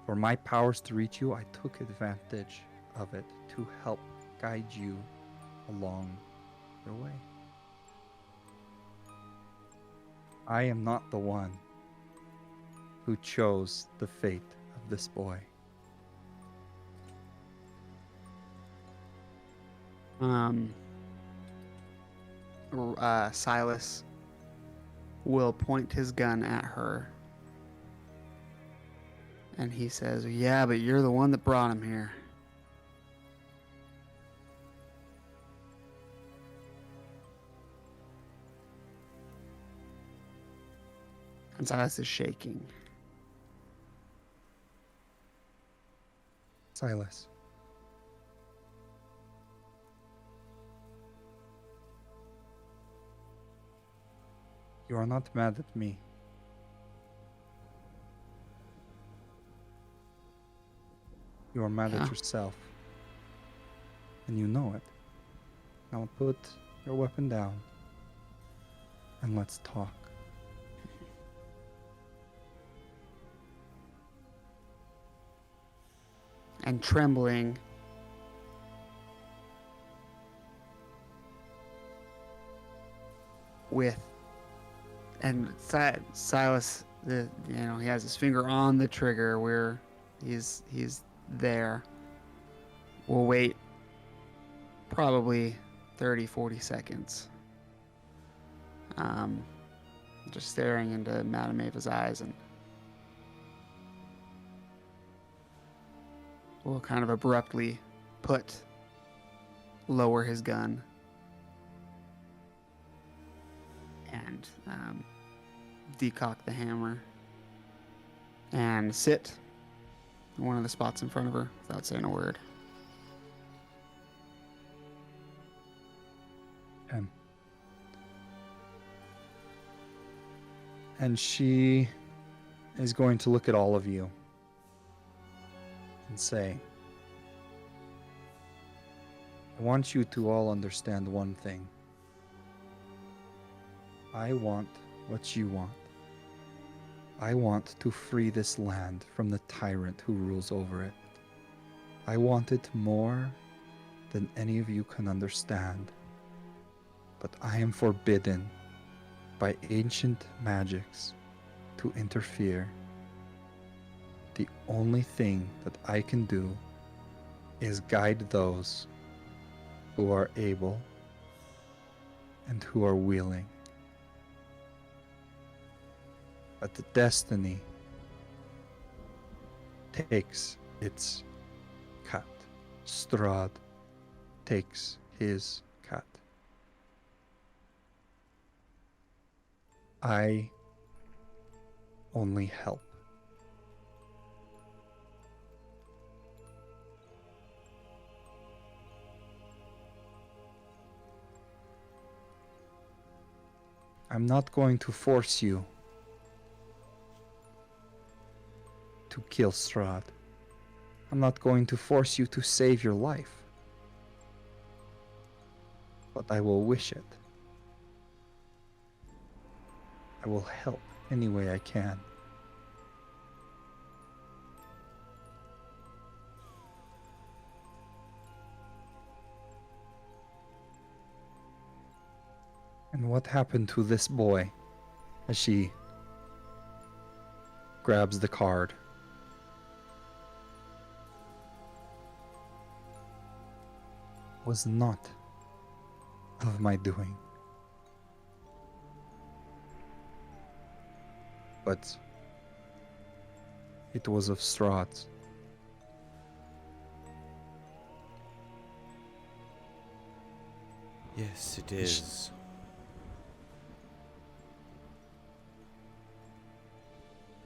for my powers to reach you, I took advantage of it to help guide you along your way. I am not the one who chose the fate of this boy. Silas will point his gun at her. And he says, yeah, but you're the one that brought him here. And Silas is shaking. Silas. You are not mad at me. You are mad at yourself. And you know it. Now put your weapon down and let's talk. And trembling, Silas, he has his finger on the trigger where he's there. We'll wait probably 30-40 seconds. Just staring into Madame Ava's eyes, and will kind of abruptly lower his gun and decock the hammer and sit in one of the spots in front of her without saying a word. And she is going to look at all of you and say, I want you to all understand one thing. I want what you want. I want to free this land from the tyrant who rules over it. I want it more than any of you can understand. But I am forbidden by ancient magics to interfere. The only thing that I can do is guide those who are able and who are willing. But the destiny takes its cut. Strahd takes his cut. I only help. I'm not going to force you to kill Strahd. I'm not going to force you to save your life. But I will wish it. I will help any way I can. And what happened to this boy as she grabs the card? was not of my doing. But it was of Strahd's. Yes, it is.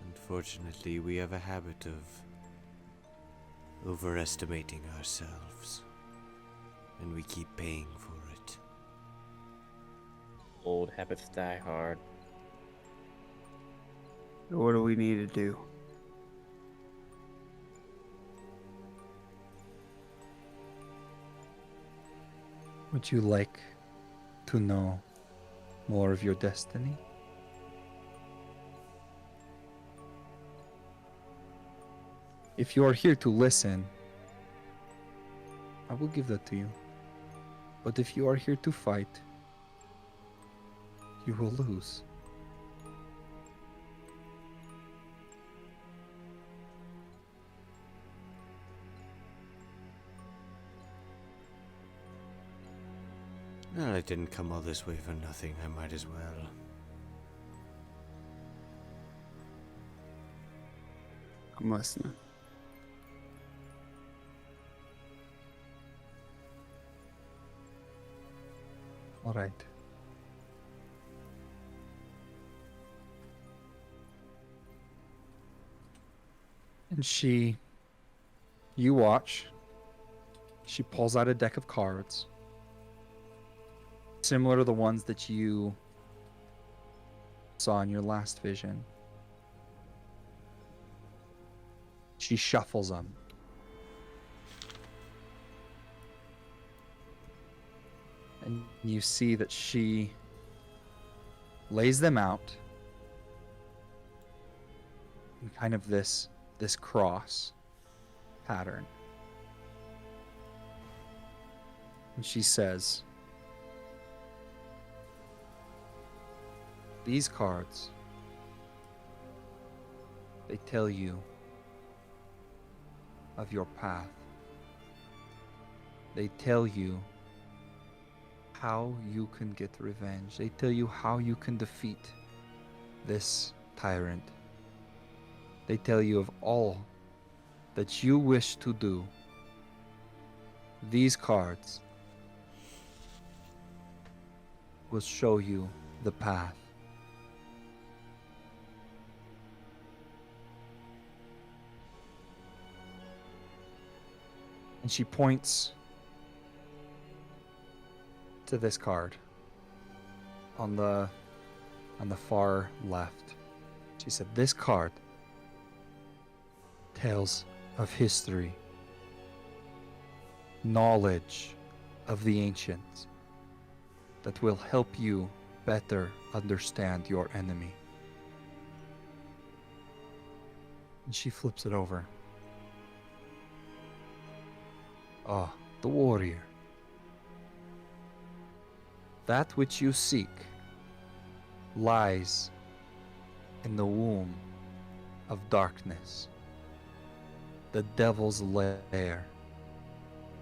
Unfortunately, we have a habit of overestimating ourselves, and we keep paying for it. Old habits die hard. What do we need to do? Would you like to know more of your destiny? If you are here to listen, I will give that to you. But if you are here to fight, you will lose. Well, I didn't come all this way for nothing. I might as well. I'm listening. All right. And you watch, she pulls out a deck of cards, similar to the ones that you saw in your last vision. She shuffles them. And you see that she lays them out in kind of this cross pattern. And she says, these cards, they tell you of your path. They tell you how you can get revenge. They tell you how you can defeat this tyrant. They tell you of all that you wish to do. These cards will show you the path. And she points to this card on the far left. She said, this card tells of history, knowledge of the ancients that will help you better understand your enemy. And she flips it over. Ah, the warrior. That which you seek lies in the womb of darkness, the devil's lair,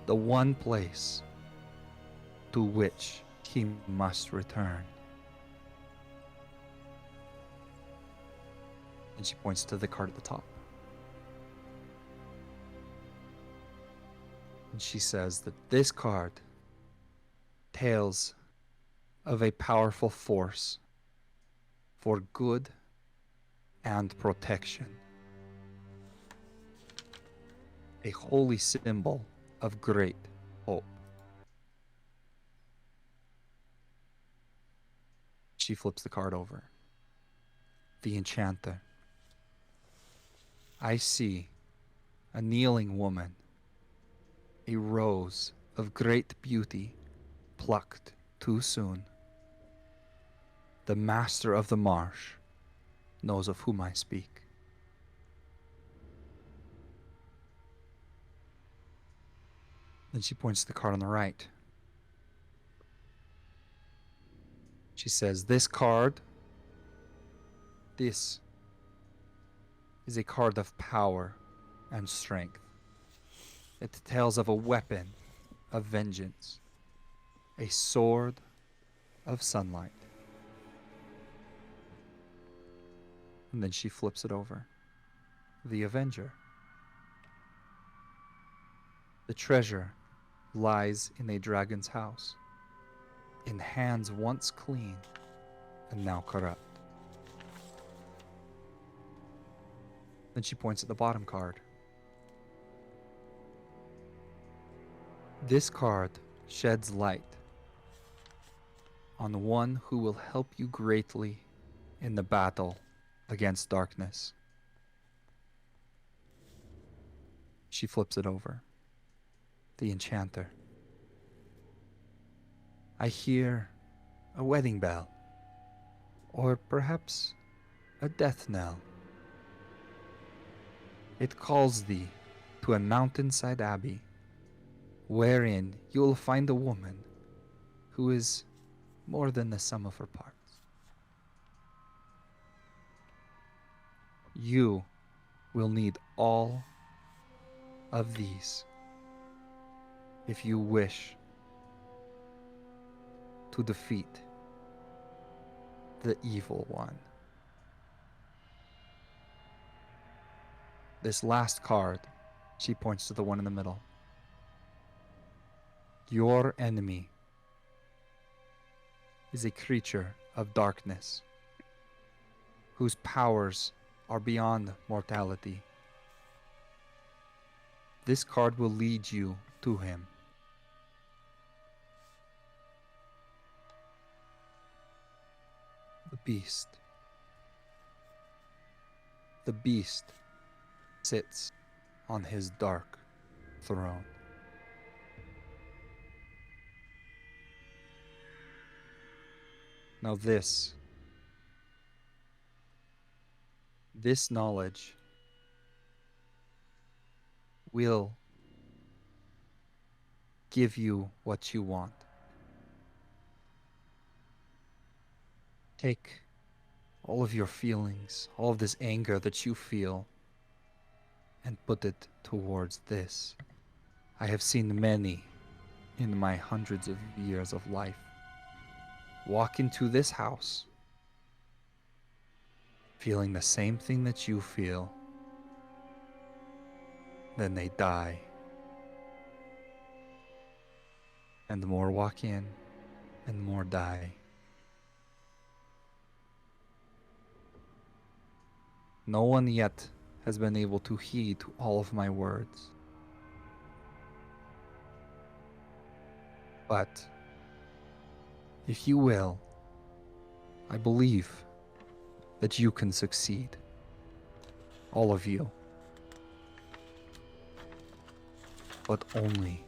the one place to which he must return. And she points to the card at the top. And she says that this card tells of a powerful force for good and protection. A holy symbol of great hope. She flips the card over. The Enchanter. I see a kneeling woman, a rose of great beauty plucked too soon. The master of the marsh knows of whom I speak. Then she points to the card on the right. She says, this card, this is a card of power and strength. It tells of a weapon of vengeance, a sword of sunlight. And then she flips it over. The Avenger. The treasure lies in a dragon's house, in hands once clean and now corrupt. Then she points at the bottom card. This card sheds light on one who will help you greatly in the battle against darkness. She flips it over. The Enchanter. I hear a wedding bell, or perhaps a death knell. It calls thee to a mountainside abbey, wherein you will find a woman who is more than the sum of her parts. You will need all of these if you wish to defeat the evil one. This last card, she points to the one in the middle. Your enemy is a creature of darkness whose powers are beyond mortality. This card will lead you to him. The beast. The beast sits on his dark throne. Now this knowledge will give you what you want. Take all of your feelings, all of this anger that you feel, and put it towards this. I have seen many in my hundreds of years of life walk into this house feeling the same thing that you feel. Then they die. And the more walk in, and the more die. No one yet has been able to heed to all of my words. But if you will, I believe that you can succeed. All of you. But only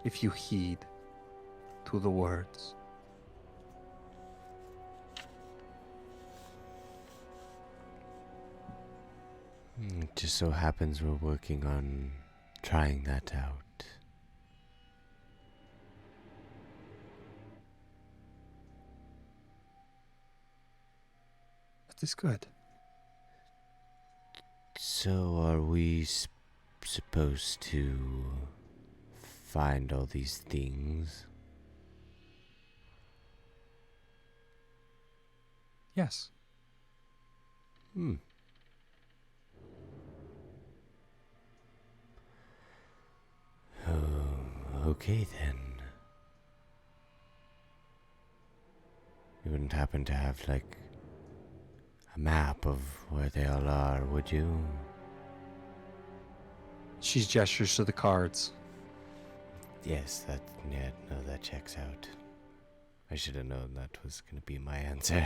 if you heed to the words. It just so happens we're working on trying that out. That is good. So are we supposed to find all these things? Yes. Oh, okay then. You wouldn't happen to have, like, a map of where they all are, would you? She gestures to the cards. Yes, that checks out. I should have known that was going to be my answer.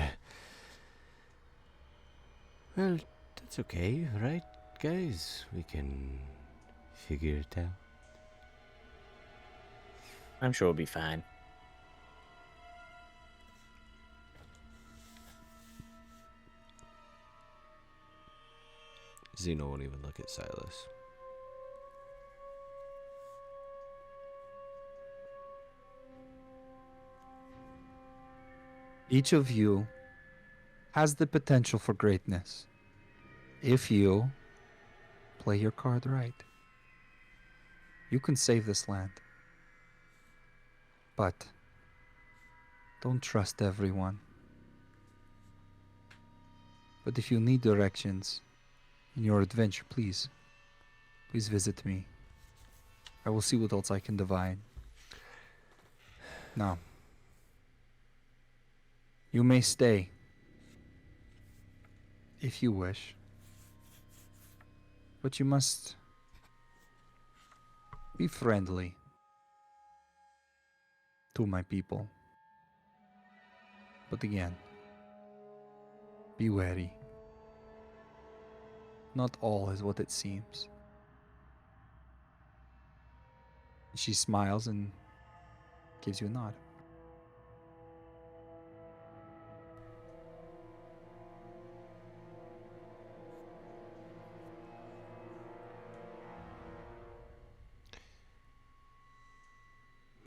Well, that's okay, right, guys? We can figure it out. I'm sure we'll be fine. Xeno won't even look at Silas. Each of you has the potential for greatness if you play your card right. You can save this land. But don't trust everyone. But if you need directions in your adventure, please visit me. I will see what else I can divine. Now, you may stay if you wish, but you must be friendly to my people. But again, be wary. Not all is what it seems. She smiles and gives you a nod.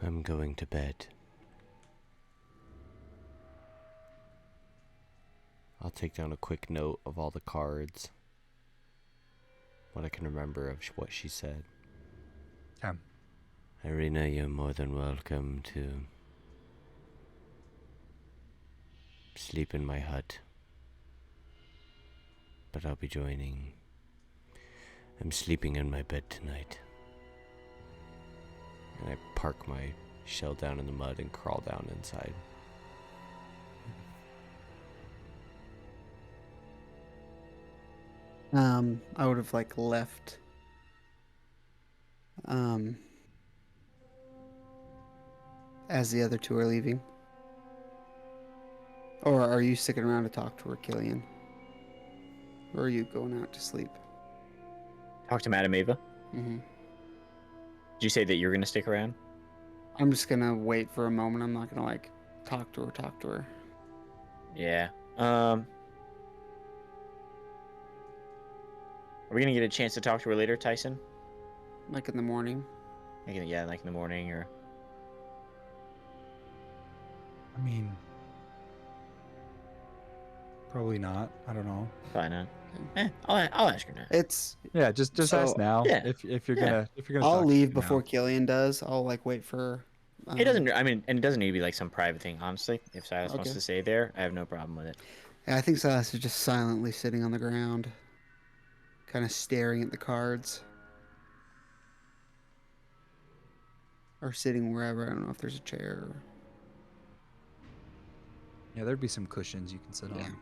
I'm going to bed. I'll take down a quick note of all the cards. What I can remember of what she said. Irina, you're more than welcome to sleep in my hut. But I'll be joining. I'm sleeping in my bed tonight. And I park my shell down in the mud and crawl down inside. I would have left. As the other two are leaving. Or are you sticking around to talk to her, Killian? Or are you going out to sleep? Talk to Madame Ava. Mm-hmm. Did you say that you're gonna stick around? I'm just gonna wait for a moment. I'm not gonna talk to her. Yeah. Are we gonna get a chance to talk to her later, Tyson? In the morning. Like in the morning or. I mean, probably not. I don't know. Probably not. I'll ask her now. It's just so, ask now. yeah. If you're gonna I'll talk leave to her before now. Killian does. I'll wait for. It doesn't. I mean, and it doesn't need to be some private thing. Honestly, if Silas wants Okay. to stay there, I have no problem with it. Yeah, I think Silas is just silently sitting on the ground, kind of staring at the cards, or sitting wherever. I don't know if there's a chair. Yeah, there'd be some cushions you can sit Yeah. on.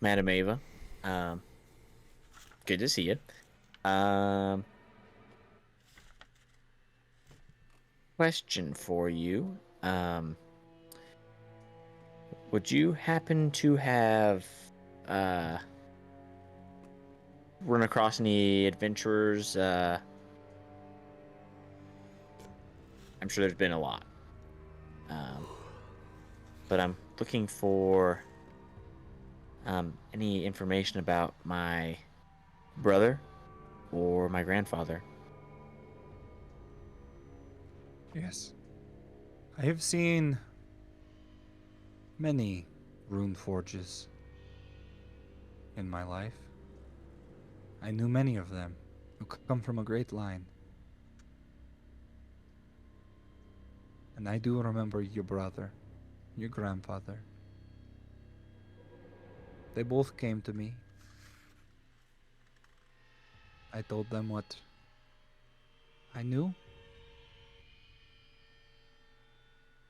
Madam Ava, good to see you. Question for you. Would you happen to have run across any adventurers? I'm sure there's been a lot. But I'm looking for any information about my brother or my grandfather. Yes. I have seen many rune forges in my life. I knew many of them who come from a great line. And I do remember your brother, your grandfather. They both came to me. I told them what I knew.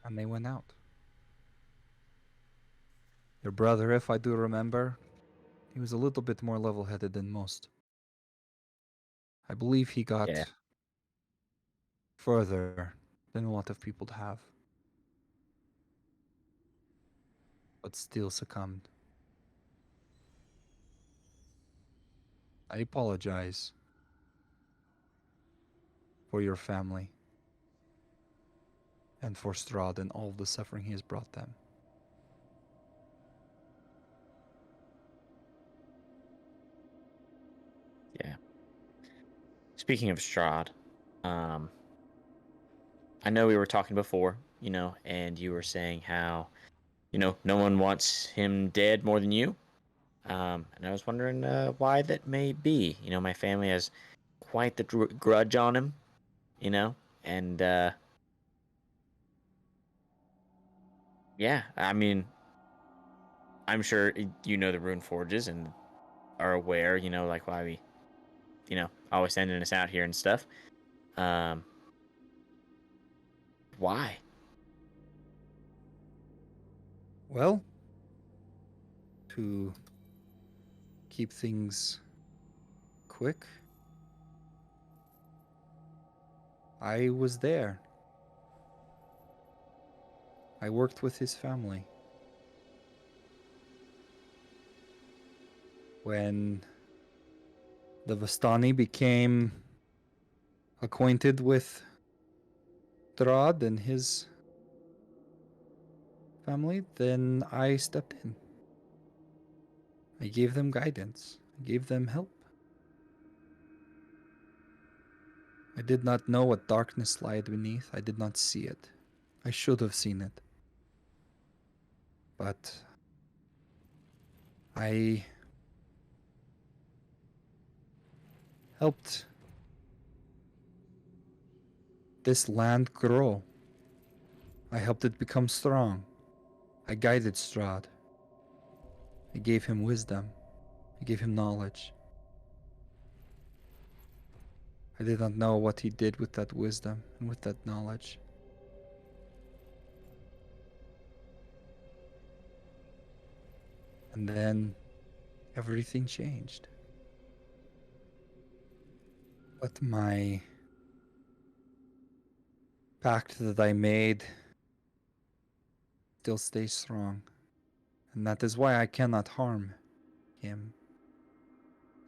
And they went out. Your brother, if I do remember, he was a little bit more level-headed than most. I believe he got further than a lot of people have. But still succumbed. I apologize for your family and for Strahd and all the suffering he has brought them. Yeah. Speaking of Strahd, I know we were talking before, and you were saying how, no one wants him dead more than you. And I was wondering why that may be. You know, my family has quite the grudge on him, you know, and yeah, I mean, I'm sure you know the rune forges and are aware, you know, like why we, you know, always sending us out here and stuff. Um, why? Well, to keep things quick, I was there. I worked with his family. When the Vistani became acquainted with Strahd and his family, then I stepped in. I gave them guidance. I gave them help. I did not know what darkness lied beneath. I did not see it. I should have seen it. But I helped this land grow. I helped it become strong. I guided Strahd. I gave him wisdom. I gave him knowledge. I did not know what he did with that wisdom and with that knowledge. And then everything changed. But my pact that I made still stays strong. And that is why I cannot harm him.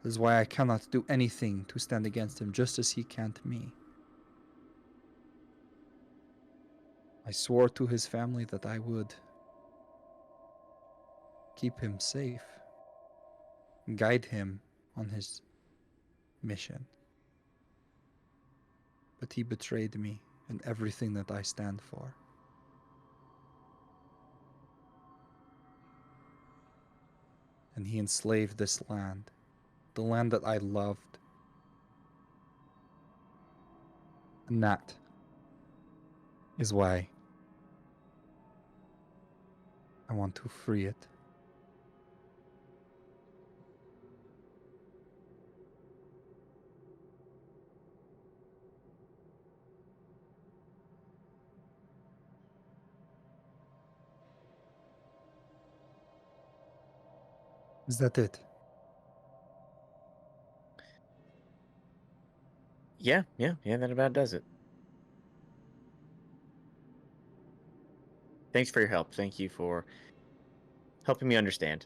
That is why I cannot do anything to stand against him, just as he can't me. I swore to his family that I would keep him safe, guide him on his mission. But he betrayed me and everything that I stand for. And he enslaved this land, the land that I loved. And that is why I want to free it. Is that it? Yeah, that about does it. Thanks for your help. Thank you for helping me understand.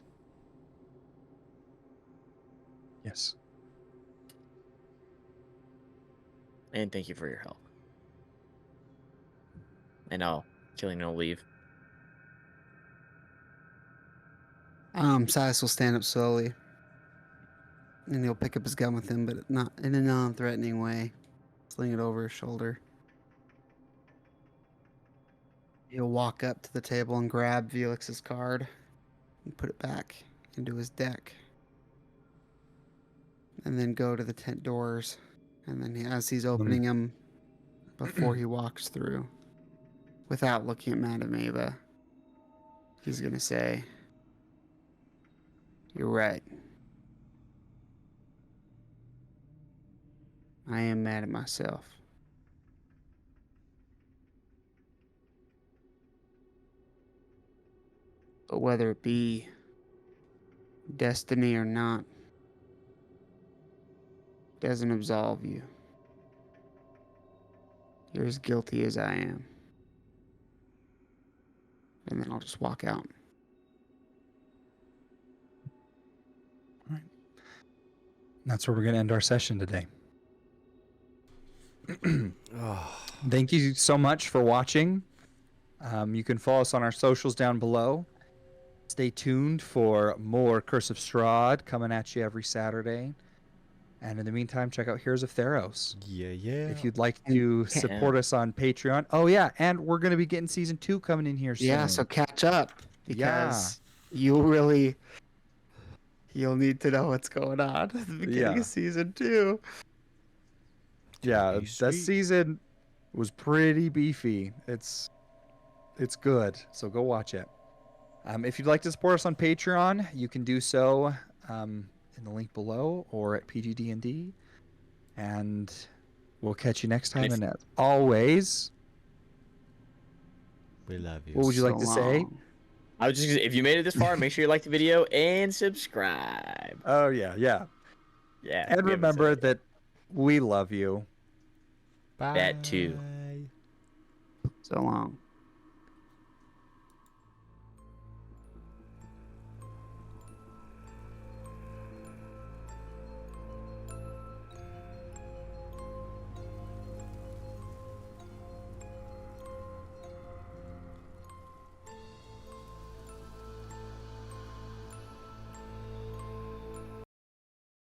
Yes. And thank you for your help. And Killian will leave. Silas will stand up slowly. And he'll pick up his gun with him, but not in a non-threatening way. Sling it over his shoulder. He'll walk up to the table and grab Felix's card and put it back into his deck. And then go to the tent doors. And then as he's opening them, before he walks through, without looking at Madame Ava, he's going to say, "You're right. I am mad at myself. But whether it be destiny or not, doesn't absolve you. You're as guilty as I am." And then I'll just walk out. All right. That's where we're going to end our session today. Thank you so much for watching. You can follow us on our socials down below. Stay tuned for more Curse of Strahd coming at you every Saturday. And in the meantime, check out Heroes of Theros. Yeah. If you'd like to support us on Patreon. Oh, yeah. And we're going to be getting season 2 coming in here soon. Yeah, so catch up. Because you'll really... You'll need to know what's going on at the beginning of season 2. Yeah, that season was pretty beefy. It's good, so go watch it. If you'd like to support us on Patreon, you can do so in the link below or at PG-DND. And we'll catch you next time. And as always, we love you. What would you like to say? I was just if you made it this far, make sure you like the video and subscribe. Oh yeah. And remember that we love you. Bye. That too. So long.